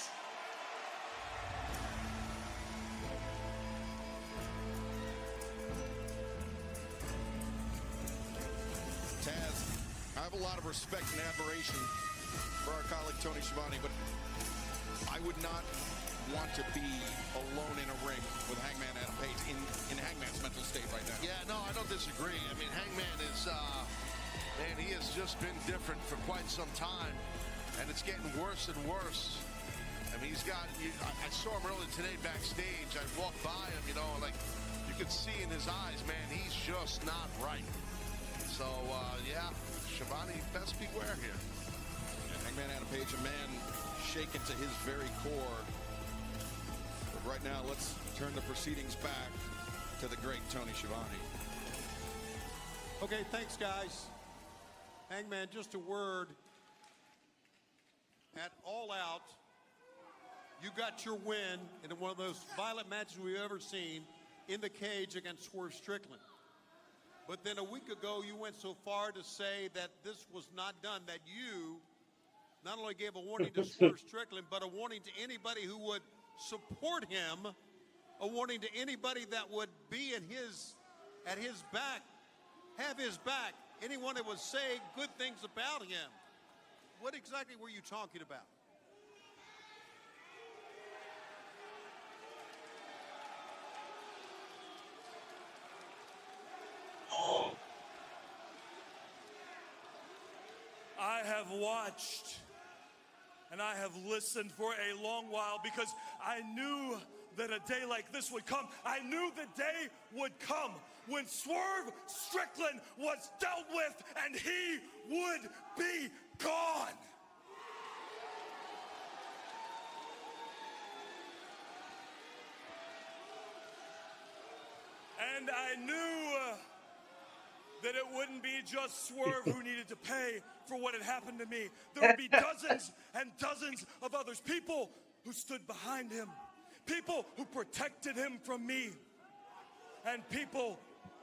Taz, I have a lot of respect and admiration for our colleague Tony Schiavone, but I would not want to be alone in a ring with Hangman Adam Page in Hangman's mental state right now. Yeah, no, I don't disagree. I mean, Hangman is, man, he has just been different for quite some time, and it's getting worse and worse. I mean, he's got, I saw him earlier today backstage. I walked by him, you know, like, you could see in his eyes, man, he's just not right. So, yeah, Schiavone, best beware here. And Hangman Adam Page, a man shaken to his very core. But right now, let's turn the proceedings back to the great Tony Schiavone. Okay, thanks, guys. Hangman, just a word. At All Out, you got your win in one of those violent matches we've ever seen in the cage against Swerve Strickland. But then a week ago, you went so far to say that this was not done, that you not only gave a warning to Swerve Strickland, but a warning to anybody who would support him, a warning to anybody that would be at his back, have his back, anyone that would say good things about him. What exactly were you talking about? I have watched and I have listened for a long while because I knew that a day like this would come. I knew the day would come when Swerve Strickland was dealt with and he would be gone. And I knew that it wouldn't be just Swerve who needed to pay for what had happened to me. There would be dozens and dozens of others, people who stood behind him, people who protected him from me, and people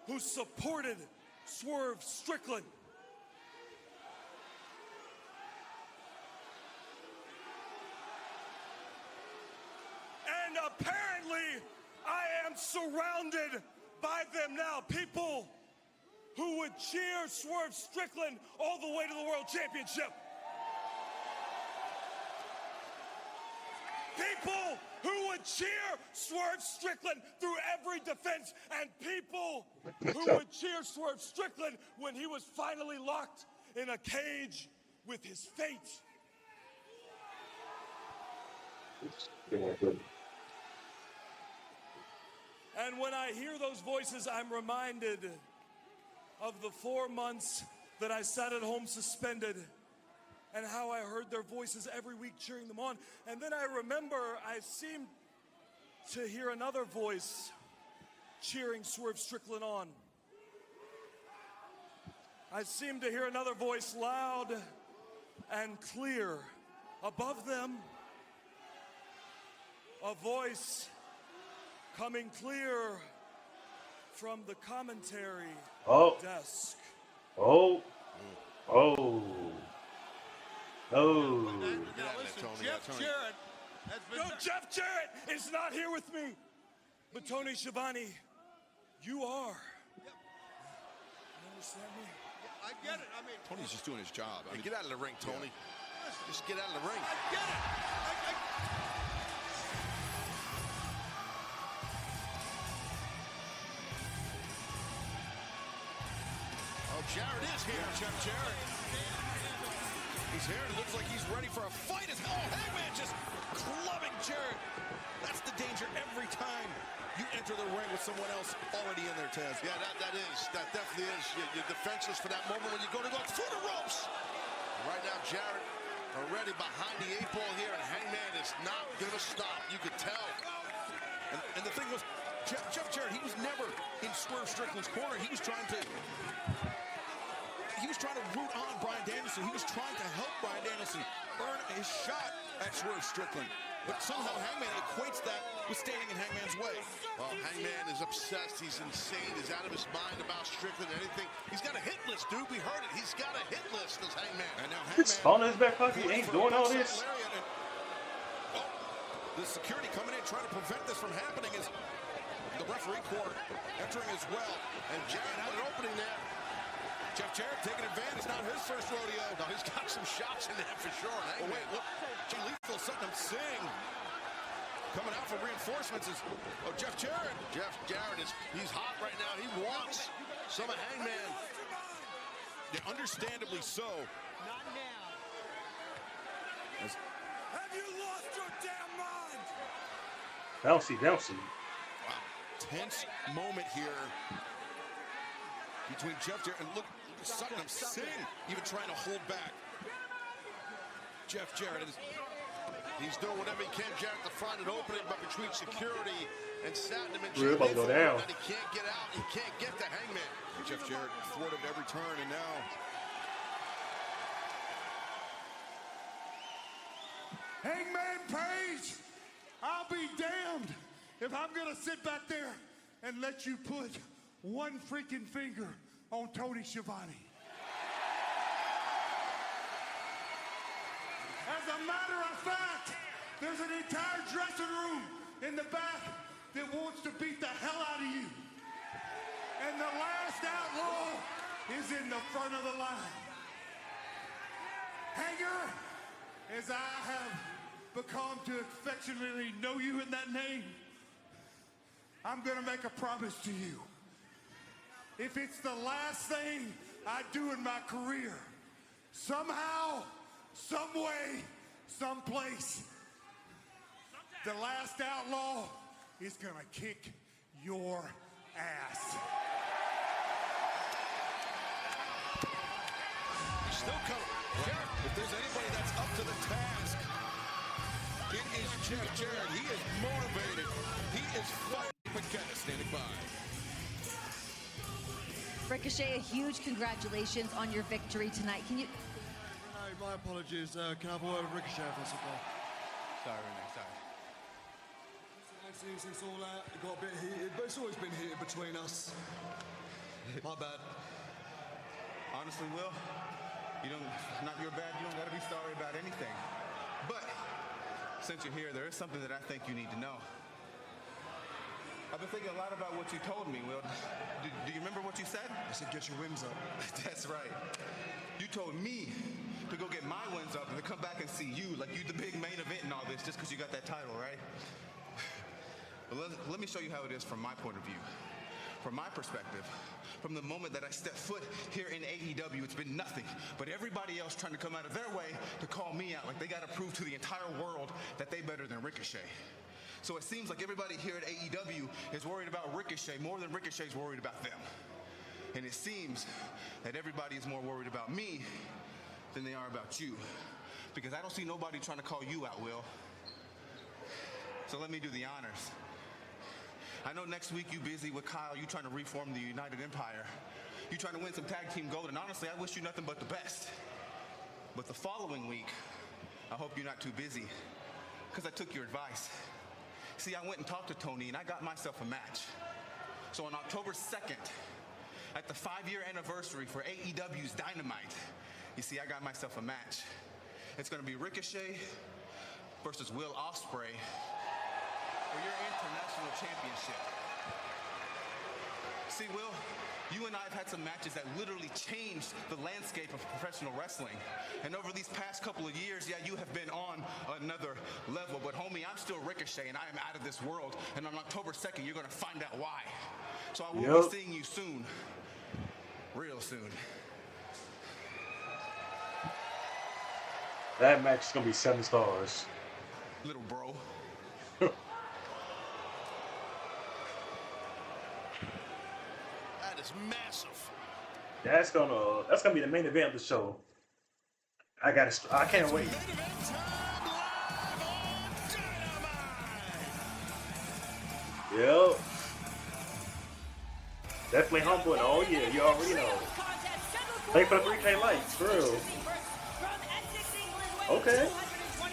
who supported Swerve Strickland. And apparently, I am surrounded by them now, people who would cheer Swerve Strickland all the way to the World Championship. People who would cheer Swerve Strickland through every defense, and people who would cheer Swerve Strickland when he was finally locked in a cage with his fate. And when I hear those voices, I'm reminded of the 4 months that I sat at home suspended and how I heard their voices every week cheering them on. And then I remember I seemed to hear another voice cheering Swerve Strickland on. I seemed to hear another voice loud and clear above them, a voice coming clear from the commentary desk. Oh. Now listen, Jeff Jarrett has been... No, Jeff Jarrett is not here with me. But Tony Schiavone, you are. Yep. You understand me? I get it. I mean... Tony's just doing his job. I mean, get out of the ring, Tony. Yeah. Just get out of the ring. I get it. Oh, Jarrett is here. Jeff Jarrett. He's here, and it looks like he's ready for a fight. Hangman just clubbing Jarrett. That's the danger every time you enter the ring with someone else already in there, Taz. Yeah, that definitely is. You're defenseless for that moment when you go through the ropes. Right now, Jarrett already behind the 8 ball here, and Hangman is not going to stop. You could tell. And the thing was, Jeff Jarrett, he was never in Swerve Strickland's corner. He was trying to root on Bryan Danielson. He was trying to help Bryan Danielson earn his shot at Swerve Strickland. But somehow Hangman equates that with standing in Hangman's way. Well, Hangman is obsessed. He's insane. He's out of his mind about Strickland and anything. He's got a hit list, dude. We heard it. He's got a hit list, this Hangman. And now His phone in his back pocket. He ain't doing all this. The security coming in trying to prevent this from happening is the referee court entering as well. And Jarrett had an opening there. Jeff Jarrett taking advantage, not his first rodeo. No, he's got some shots in there for sure. Oh, wait, look. Jay Lethal setting him Singh. Coming out for reinforcements is Jeff Jarrett. Jeff Jarrett he's hot right now. He wants some of Hangman. Yeah, understandably so. Not now. Have you lost your damn mind? Bouncy. Wow, tense moment here between Jeff Jarrett and look, Satnam Singh even trying to hold back. Jeff Jarrett he's doing whatever he can, Jarrett, to find an opening, but between security and Satnam and We're about to go down. He can't get out. He can't get to Hangman. Jeff Jarrett thwarted every turn, and now Hangman Page, I'll be damned if I'm gonna sit back there and let you put one freaking finger on Tony Schiavone. As a matter of fact, there's an entire dressing room in the back that wants to beat the hell out of you. And the last outlaw is in the front of the line. Hanger, as I have become to affectionately know you in that name, I'm gonna make a promise to you. If it's the last thing I do in my career, somehow, some way, someplace, the last outlaw is gonna kick your ass. he's still coming. Jarrett, if there's anybody that's up to the task, it is Jeff Jarrett. He is motivated. He is fighting. McKenna standing by. Ricochet, a huge congratulations on your victory tonight. Can you... Hey, my apologies. Can I have a word of Ricochet first of all? Sorry, Renee, sorry. It's all out. It got a bit heated, but it's always been heated between us. My bad. Honestly, Will, not your bad. You don't got to be sorry about anything. But since you're here, there is something that I think you need to know. I've been thinking a lot about what you told me, Will. Do you remember what you said? I said get your wins up. That's right. You told me to go get my wins up and to come back and see you like you the big main event and all this just because you got that title, right? But let me show you how it is from my point of view. From my perspective, from the moment that I stepped foot here in AEW, it's been nothing but everybody else trying to come out of their way to call me out like they got to prove to the entire world that they better than Ricochet. So it seems like everybody here at AEW is worried about Ricochet more than Ricochet's worried about them. And it seems that everybody is more worried about me than they are about you. Because I don't see nobody trying to call you out, Will. So let me do the honors. I know next week you busy with Kyle, you trying to reform the United Empire. You trying to win some tag team gold, and honestly, I wish you nothing but the best. But the following week, I hope you're not too busy, because I took your advice. See, I went and talked to Tony, and I got myself a match. So on October 2nd, at the 5-year anniversary for AEW's Dynamite, you see, I got myself a match. It's going to be Ricochet versus Will Ospreay for your international championship. See, Will, you and I have had some matches that literally changed the landscape of professional wrestling. And over these past couple of years, yeah, you have been on another level. But homie, I'm still Ricochet and I am out of this world. And on October 2nd, you're going to find out why. So I will be seeing you soon. Real soon. That match is gonna be 7 stars. Little bro. That is massive. That's gonna be the main event of the show. I can't wait. Yep. Definitely humbling. Oh yeah, you already know. Thank you for the 3K likes, for real. Okay.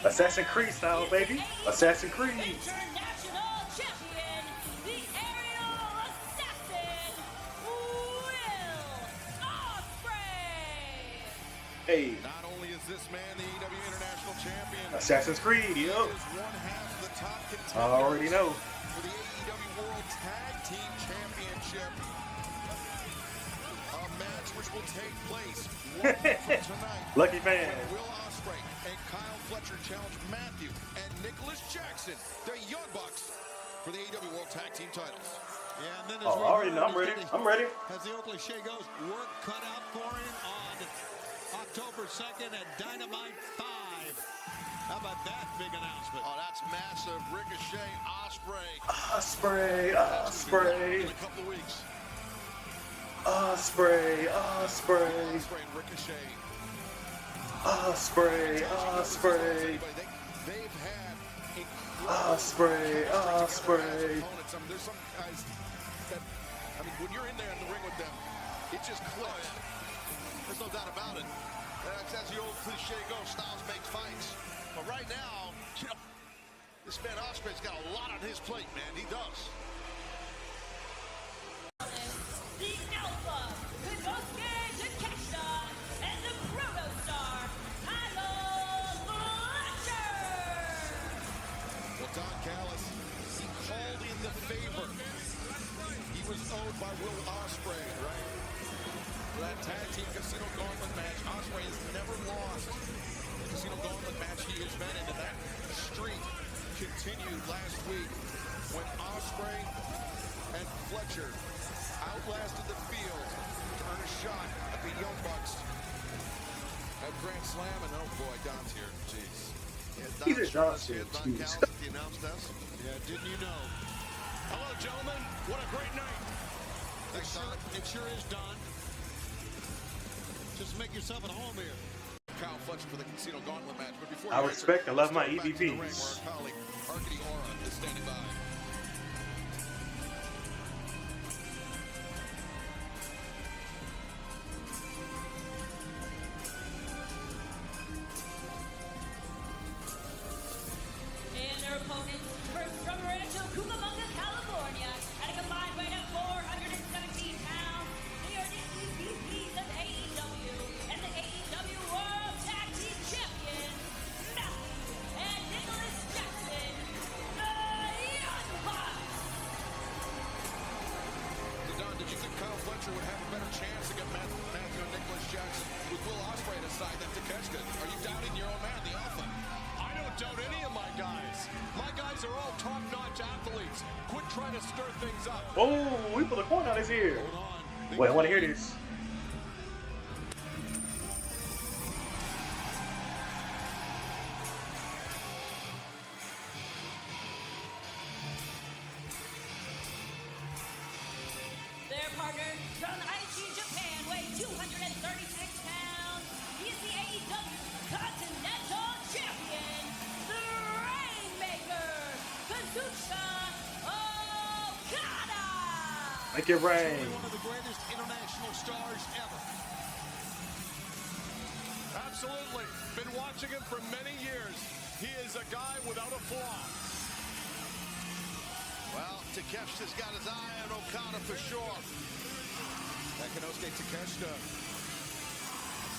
Assassin's Creed style, baby. Assassin's Creed. Hey. Not only is this man the AEW International Champion, Assassin's Creed, yep. he is one half the top contenders I already know. for the AEW World Tag Team Championship. A match which will take place one from tonight. Lucky fan. When Will Ospreay and Kyle Fletcher challenge Matthew and Nicholas Jackson, the Young Bucks, for the AEW World Tag Team titles. Yeah, and then Oh, I already know. I'm ready. I'm ready. As the Oakley Shea goes, work cut out for him on October 2nd at Dynamite 5. How about that big announcement? Oh, that's massive. Ricochet, Ospreay. Ospreay. In a couple of weeks. Ospreay. Ospreay and Ricochet. Ospreay. They've had Ospreay. opponents. There's some guys that, when you're in there in the ring with them, it just clicks. There's no doubt about it. That's as the old cliche goes, Styles makes fights. But right now, this man Ospreay's got a lot on his plate, man. He does. The Alpha, Konosuke Takeshita, and the Proto Star, Kyle Fletcher. Well, Don Callis, he called in the favor. He was owed by Will Ospreay, right? That tag team Casino Gauntlet match, Ospreay has never lost the Casino Gauntlet match he has been in. And that streak continued last week when Ospreay and Fletcher outlasted the field to earn a shot at the Young Bucks at Grand Slam. And oh boy, Don's here. Jeez. Yeah, He's a Johnson. Don Callis, he announced us. Yeah, didn't you know? Hello, gentlemen. What a great night. It sure is, Don. Just make yourself at home here. Kyle Fletcher for the Casino Gauntlet match. But before I respect and love my let's go back to the ring EVPs. where our colleague Arkady Aura is standing by. And their opponents, first from Rancho Cucamonga, California, at a combined weight of 417 pounds, they are the EVPs of AEW and the AEW World Tag Team Champions, Matthew and Nicholas Jackson, the Young Bucks. So Don, did you think Kyle Fletcher would have a better chance against Matthew and Nicholas Jackson with Will Ospreay at his side than Takeshita? Are you doubting your own man, the Alpha? I don't doubt any of my guys. My guys are all top-notch athletes. Quit trying to stir things up. Oh, we put a corn out his ear. Wait, I want to hear this. Their partner from Aichi, Japan, weighs 236 pounds. He is the AEW Continental Champion, the Rainmaker, Kazuchika Okada. Make it rain. One of the greatest international stars ever. Absolutely. Been watching him for many years. He is a guy without a flaw. Well, Takeshita's got his eye on Okada for sure. Konosuke Takeshita,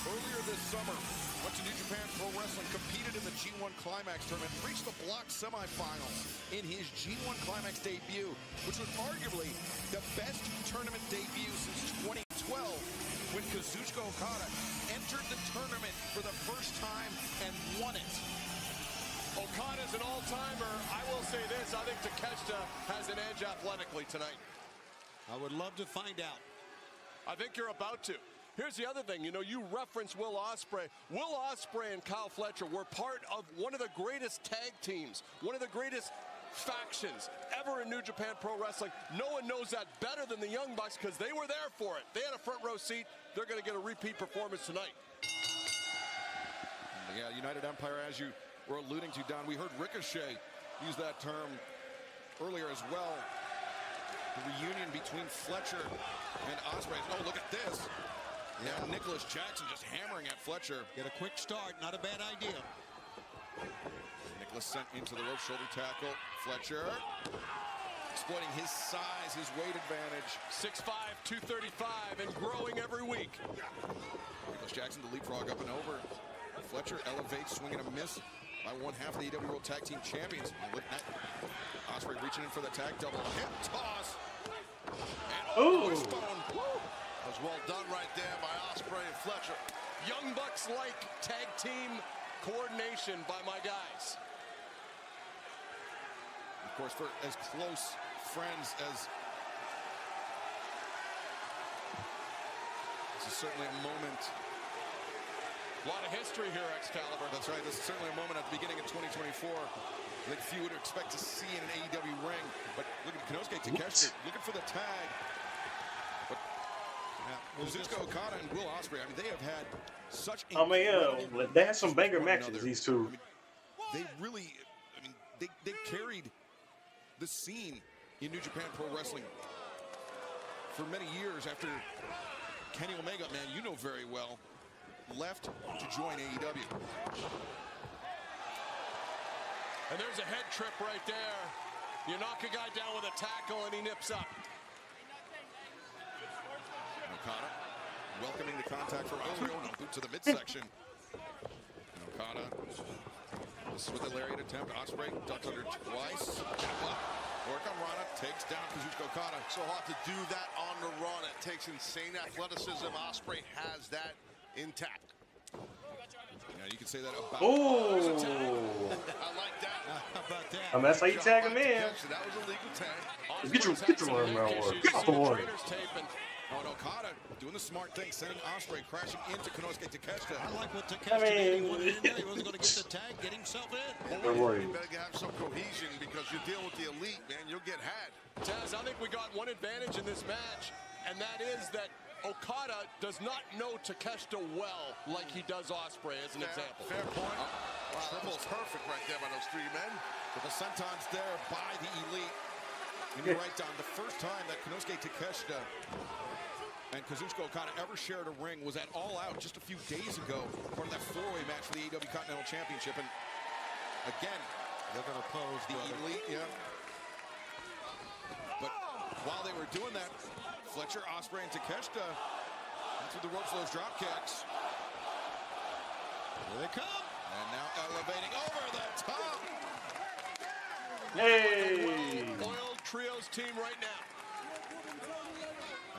earlier this summer, went to New Japan Pro Wrestling, competed in the G1 Climax tournament, reached the block semifinals in his G1 Climax debut, which was arguably the best tournament debut since 2012, when Kazuchika Okada entered the tournament for the first time and won it. Okada's an all-timer. I will say this, I think Takeshita has an edge athletically tonight. I would love to find out. I think you're about to. Here's the other thing. You know, you reference Will Ospreay. Will Ospreay and Kyle Fletcher were part of one of the greatest tag teams, one of the greatest factions ever in New Japan Pro Wrestling. No one knows that better than the Young Bucks because they were there for it. They had a front row seat. They're going to get a repeat performance tonight. Yeah, United Empire, as you were alluding to, Don. We heard Ricochet use that term earlier as well. The reunion between Fletcher and Ospreay. Oh, look at this. Yeah, Nicholas Jackson just hammering at Fletcher. Get a quick start, not a bad idea. Nicholas sent into the rope, shoulder tackle. Fletcher exploiting his size, his weight advantage. 6'5", 235, and growing every week. Nicholas Jackson to leapfrog up and over. Fletcher elevates, swing and a miss by one half of the AEW World Tag Team Champions. And look at Ospreay reaching in for the tag, double hip toss. And wishbone. That was well done right there by Ospreay and Fletcher. Young Bucks-like tag team coordination by my guys. Of course, for as close friends as... This is certainly a moment. A lot of history here, Excalibur. That's right. This is certainly a moment at the beginning of 2024 that few would expect to see in an AEW ring. But look at Konosuke Takeshita looking for the tag. But Kazuchika Okada and Will Ospreay, I mean, they have had such incredible they had some banger matches, these two. I mean, they really, I mean, they carried the scene in New Japan Pro Wrestling for many years after Kenny Omega, man, you know very well, left to join AEW. And there's a head trip right there. You knock a guy down with a tackle and he nips up. Okada welcoming the contact from Ospreay boot to the midsection. And Okada, this is with the lariat attempt. Ospreay ducks under twice. Work on Rana, takes down Kazuchika Okada. So hard to do that on the run. It takes insane athleticism. Ospreay has that intact. Yeah, you can say that about. Oh! I like that. How about that? I mean, that's how you tag him in. That was a legal tag. Get your arm around work. Get off the water. And Okada doing the smart thing, sending Ospreay crashing into Konosuke Takeshita. I like what Takeshita did. He wanted in there. He wasn't going to get the tag, get himself in. Don't worry. You better have some cohesion because you deal with the elite, man. You'll get had. Taz, I think we got one advantage in this match, and that is that Okada does not know Takeshita well like he does Ospreay, as an example. Fair point. Wow, that was perfect right there by those three men. Triple sentons there by the elite. And you're right, Don, the first time that Konosuke Takeshita and Kazuchika Okada ever shared a ring was at All Out just a few days ago, part of that four-way match for the AEW Continental Championship. And again, they're going to pose the elite, yeah. But while they were doing that, Fletcher, Ospreay, and Takeshita went through the ropes of those drop kicks. Here they come. And now elevating over the top. Hey! Oiled Trios team right now.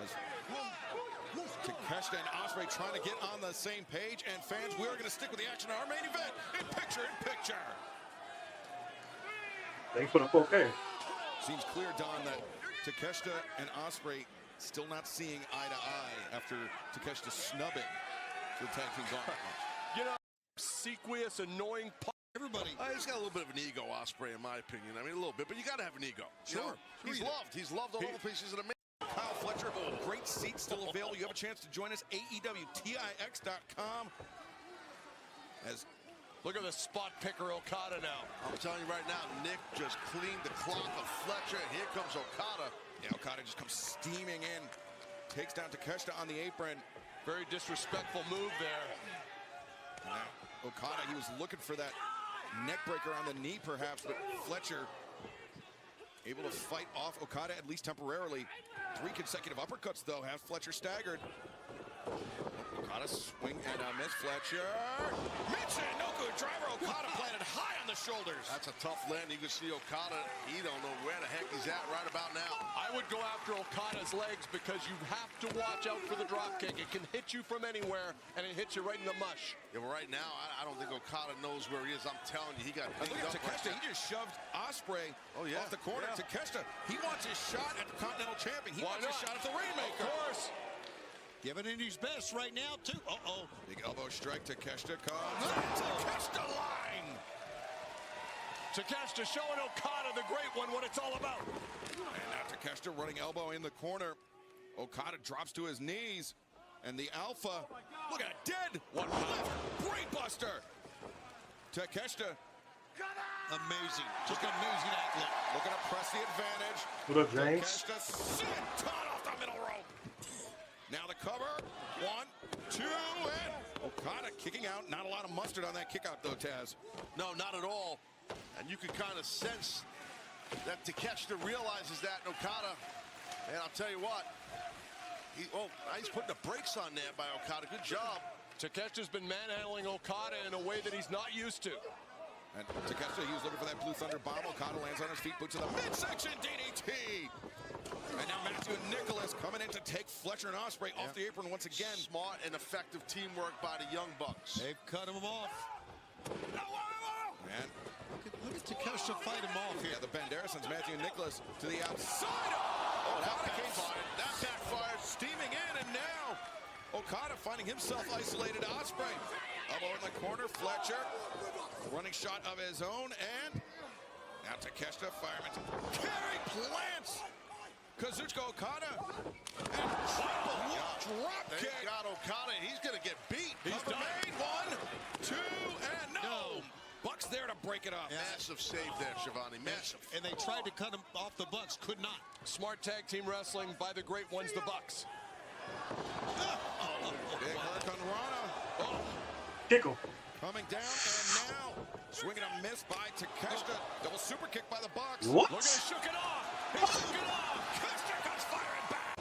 As Takeshita and Ospreay trying to get on the same page, and fans, we are going to stick with the action in our main event in picture-in-picture. Thanks for the 4K. Seems clear, Don, that Takeshita and Ospreay still not seeing eye to eye after Takeshita snubbing the tag team gauntlet match. You know, obsequious, annoying. Everybody. He's got a little bit of an ego, Ospreay, in my opinion. I mean, a little bit, but you got to have an ego. Sure. He's loved. He's loved all over the place. He's an amazing. Kyle Fletcher, great seats still available. You have a chance to join us, AEWTIX.com. As look at the spot picker Okada now. I'm telling you right now, Nick just cleaned the clock of Fletcher. Here comes Okada. Yeah, Okada just comes steaming in. Takes down Takeshita on the apron. Very disrespectful move there. And now Okada, he was looking for that neck breaker on the knee perhaps, but Fletcher able to fight off Okada at least temporarily. 3 consecutive uppercuts though have Fletcher staggered. Okada swing and a miss. Fletcher. Michinoku driver. Okada planted high on the shoulders. That's a tough land. You can see Okada. He don't know where the heck he's at right about now. I would go after Okada's legs because you have to watch out for the drop kick. It can hit you from anywhere, and it hits you right in the mush. Yeah, but right now, I don't think Okada knows where he is. I'm telling you, he got Look at Takeshita. He just shoved Ospreay off the corner. Takeshita, he wants his shot at the Continental Champion. He wants his shot at the Rainmaker. Of course. Giving it his best right now, too. Uh-oh. Big elbow strike. Takeshita comes. Takeshita line. Takeshita showing Okada, the great one, what it's all about. And now Takeshita running elbow in the corner. Okada drops to his knees. And the Alpha, look at it, dead. One left, brain buster. Takeshita. Amazing, just amazing outlet. Looking to press the advantage. What up, James? Takeshita senton off the middle rope. Now the cover, 1, 2, and Okada kicking out. Not a lot of mustard on that kick out though, Taz. No, not at all. And you can kind of sense that Takeshita realizes that, and Okada, and I'll tell you what, he's putting the brakes on there by Okada. Good job. Takeshita's been manhandling Okada in a way that he's not used to. And Takeshita, he was looking for that Blue Thunder bomb. Okada lands on his feet, boots to the midsection DDT. And now Matthew Nicholas coming in to take Fletcher and Ospreay off the apron once again. Smart and effective teamwork by the Young Bucks. They've cut him off. Man. Look at Takeshita fight him off here. Yeah, the Banderas sends Matthew Nicholas to the outside. That backfired. That backfired. Steaming in, and now Okada finding himself isolated. Ospreay. Elbow in the corner. Fletcher. Running shot of his own, and now Takeshita, fireman. Carry plants. Kazuchika Okada. And drop They kick. got Okada. He's going to get beat. He's done. 1, 2, and no. Bucks there to break it up. Massive save there, Shivani. Massive. And they tried to cut him off the Bucks, could not. Smart tag team wrestling by the great ones, the Bucks. Big Hurricane Rana. Kick him. Coming down, and now swinging a miss by Takeshita. Double super kick by the Bucks. What? Look at it, shook it off. He shook it off. Takeshita comes firing back.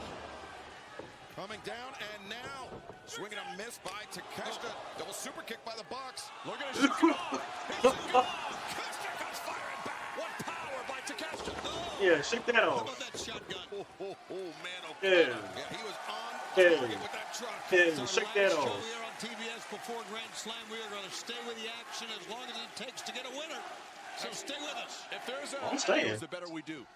Coming down, and now swinging a miss by Takeshita. Double super kick by the Bucks. Look at it, shook it off. He shook it off. Takeshita comes firing back. What power by Takeshita. Yeah, shake that How off. about that shotgun? Man, Yeah. Yeah, he was on Yeah. target with that drop. Yeah, It's shake our that last show off. here on TBS before Grand Slam. We are going to stay with the action as long as it takes to get a winner. So stay with us. If there's a I'm staying. the better we do.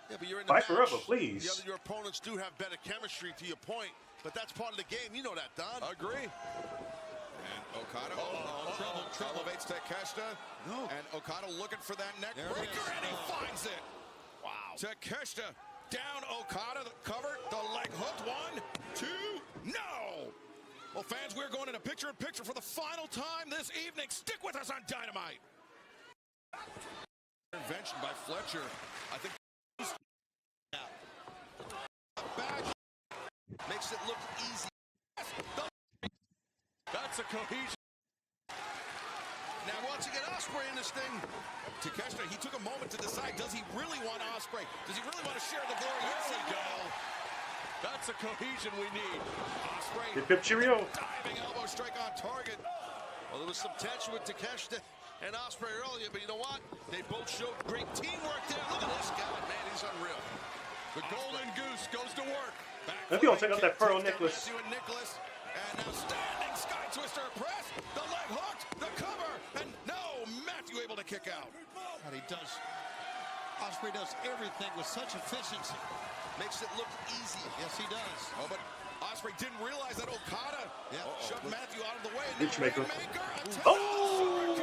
Yeah, but you're in the Fight match. forever, please. Your opponents do have better chemistry, to your point, but that's part of the game. You know that, Don. Agree. And Okada trouble. elevates Takeshita. No. And Okada looking for that neck There it breaker, is. and he finds it. Wow. Takeshita down Okada, the cover, the leg hooked. 1, 2, no. Well, fans, we're going in a picture-in-picture for the final time this evening. Stick with us on Dynamite. Intervention by Fletcher. I think back Makes it look easy. That's a cohesion. Now, once again, Ospreay in this thing. Takeshita, he took a moment to decide, does he really want Ospreay? Does he really want to share the glory? Yes, he will. That's a cohesion we need. Ospreay, Hip hip cheerio. diving elbow strike on target. Well, there was some tension with Takeshita and Ospreay earlier, but you know what? They both showed great teamwork there. Look at this guy, man. He's unreal. The Golden Goose goes to work. Maybe I'll take out that Pearl Nicholas. Matthew and Nicholas. And now standing sky twister press. The leg hooked. The cover. And no, Matthew able to kick out. And he does. Ospreay does everything with such efficiency. Makes it look easy. Yes, he does. Oh, but Ospreay didn't realize that Okada shoved Matthew out of the way. And Reach now maker. Rainmaker attacks. Oh!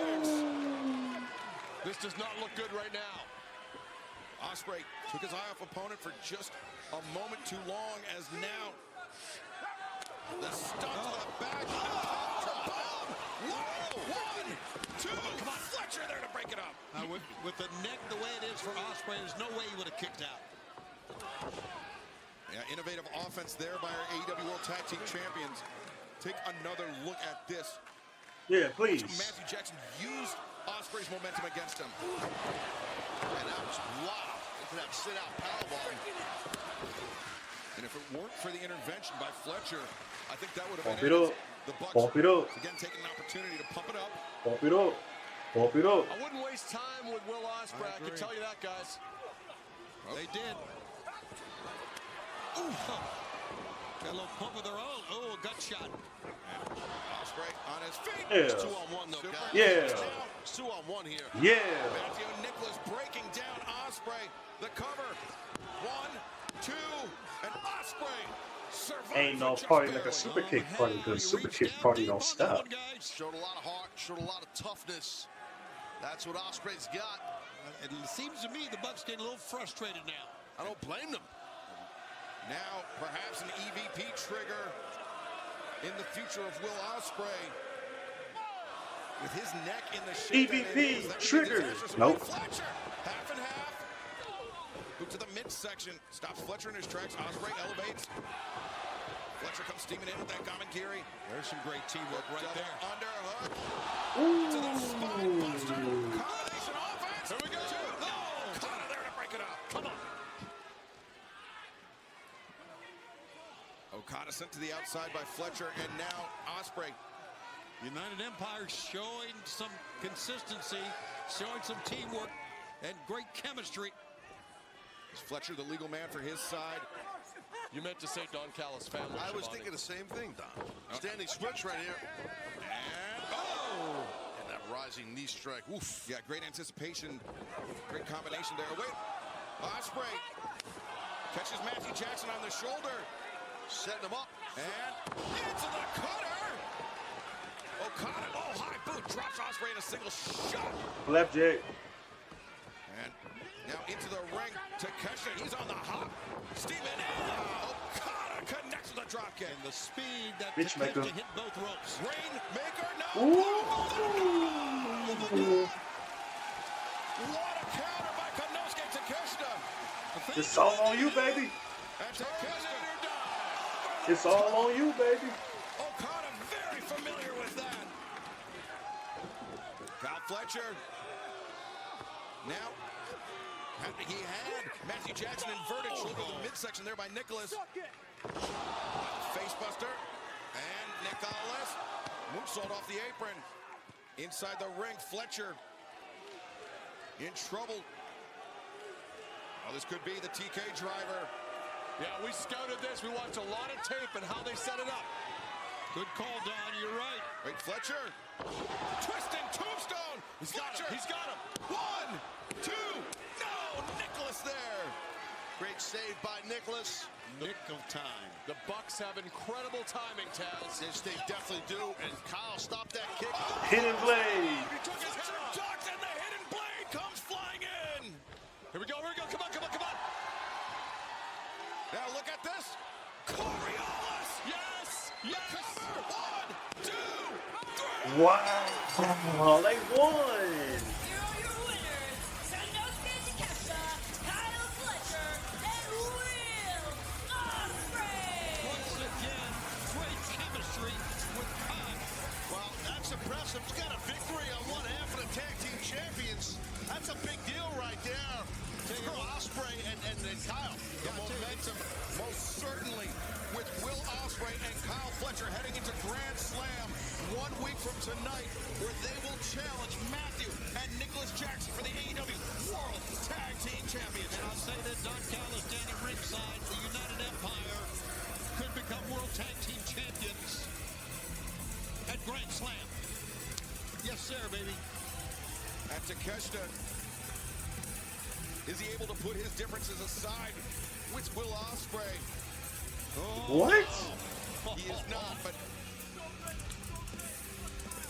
This does not look good right now. Ospreay took his eye off opponent for just a moment too long, as now the stunt to the back. Bomb. 1, 2. Come on, Fletcher there to break it up. With the neck the way it is for Ospreay, there's no way he would have kicked out. Yeah, innovative offense there by our AEW World Tag Team Champions. Take another look at this. Yeah, please. Matthew Jackson used Ospreay's momentum against him. And that was wow. Look at that sit-out powerbomb. And if it weren't for the intervention by Fletcher, I think that would have Pump been it up. The Bucks Pump it up. again taking an opportunity to pump it up. Pump it up. Pump it up. I wouldn't waste time with Will Ospreay. I can tell you that, guys. They did. Ooh. Got a little pump of their own. Oh, a gut shot. Ospreay on his feet. Yeah. It's 2-on-1 though, guys. Yeah. It's 2-on-1 here. Yeah. Matthew Nicholas breaking down Ospreay. The cover. 1, 2, and Ospreay serves ain't no party like a super kick party because super kick party don't stop. Showed a lot of heart, showed a lot of toughness. That's what Ospreay's got. It seems to me the Bucks getting a little frustrated now. I don't blame them. Now, perhaps an EVP trigger in the future of Will Ospreay. With his neck in the shape EVP trigger. Nope. Fletcher, half and half. Move to the midsection. Stops Fletcher in his tracks. Ospreay elevates. Fletcher comes steaming in with that Gamagiri. There's some great teamwork right there. Underhook. To the spine buster. Combination offense. Here we go. Okada there to break it up. Come on. Okada sent to the outside by Fletcher, and now Ospreay. United Empire showing some consistency, showing some teamwork, and great chemistry. Is Fletcher the legal man for his side? You meant to say Don Callis family. I was Shivani. thinking the same thing, Don. Standing switch right here. And And that rising knee strike. Oof. Yeah, great anticipation. Great combination there. Wait. Ospreay catches Matthew Jackson on the shoulder. Setting him up. And into the cutter. Okada, high boot, drops Ospreay in a single shot. Left Jake. And now into the ring. Takeshita, he's on the hop. Steaming in. Okada connects with a drop kick. And the speed that Bitch Takeshita maker. hit both ropes. Rainmaker, no. Ooh. What a counter by Konosuke Takeshita. It's all on you, baby. And Takeshita. It's all on you, baby. Okada very familiar with that. Kyle Fletcher. Now, he had Matthew Jackson inverted shoulder to the midsection there by Nicholas. Facebuster. And Nicholas. Moonsault off the apron. Inside the ring, Fletcher in trouble. Oh, this could be the TK driver. Yeah, we scouted this. We watched a lot of tape and how they set it up. Good call, Don. You're right. Wait, Fletcher. Twisting tombstone. He's got him. Fletcher. He's got him. 1, 2. No, Nicholas there. Great save by Nicholas. Nick of time. The Bucks have incredible timing, Taz. Yes, they definitely do. And Kyle stopped that kick. Hidden blade. Fletcher ducks and the hidden blade comes flying in. Here we go. Here we go. Come on, come on, come on. Now look at this. Coriolis. Yes. Yes. Cover. 1, 2, 3. Wow. They won. Here are your winners, Konosuke Takeshita, Kyle Fletcher, and Will Ospreay. Once again, great chemistry with time. Well, that's impressive. He's got a victory on one half of the tag team champions. That's a big deal right there for Ospreay and Kyle. The momentum, most certainly, with Will Ospreay and Kyle Fletcher heading into Grand Slam 1 week from tonight, where they will challenge Matthew and Nicholas Jackson for the AEW World Tag Team Champions. And I'll say that Don Callis standing ringside, the United Empire could become World Tag Team Champions at Grand Slam. Yes, sir, baby. At Takeshita, is he able to put his differences aside with Will Ospreay? What? He is not, but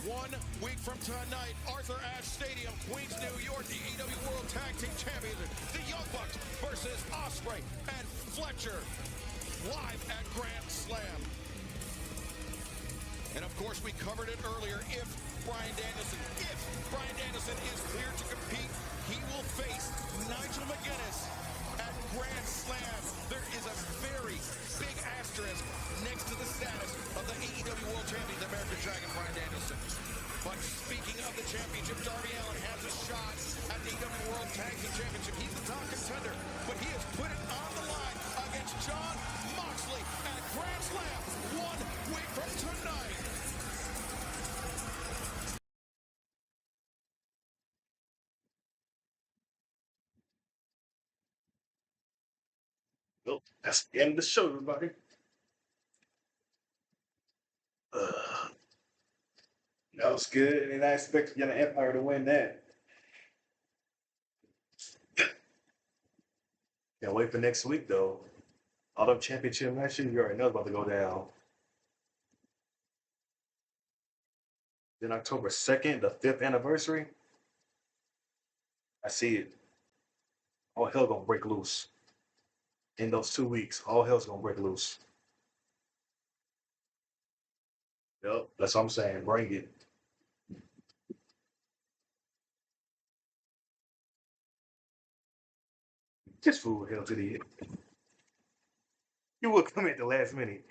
1 week from tonight, Arthur Ashe Stadium, Queens, New York, the AEW World Tag Team Champions, the Young Bucks versus Ospreay and Fletcher, live at Grand Slam. And of course, we covered it earlier. If Bryan Danielson is cleared to compete, he will face Nigel McGuinness at Grand Slam. There is a very big asterisk next to the status of the AEW World Champion, the American Dragon, Bryan Danielson. But speaking of the championship, Darby Allin has a shot at the AEW World Tag Team Championship. He's the top contender, but he has put it on the line against Jon Moxley at Grand Slam 1 week from tonight. Well, that's the end of the show, everybody. That was good, and I expect the Empire to win that. Can't wait for next week, though. All them championship matches, you already know it's about to go down. Then October 2nd, the 5th anniversary. I see it. All hell gonna break loose. In those 2 weeks, all hell's gonna break loose. Yep, that's what I'm saying. Bring it. Just fool hell to the end. You will come at the last minute.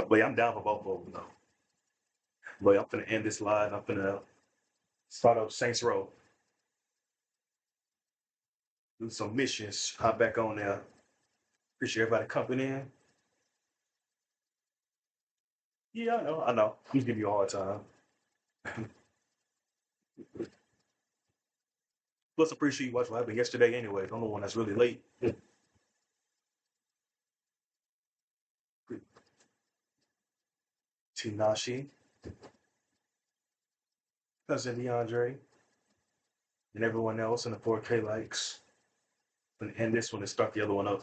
But I'm down for both of them, though. But I'm finna end this live. I'm finna start up Saints Row. Do some missions. Hop back on there. Appreciate everybody coming in. Yeah, I know. I know. I'm just giving you a hard time. Plus, appreciate you watching what happened yesterday anyway. I'm the one that's really late. Tinashi, Cousin DeAndre, and everyone else in the 4K likes. And end this one and start the other one up.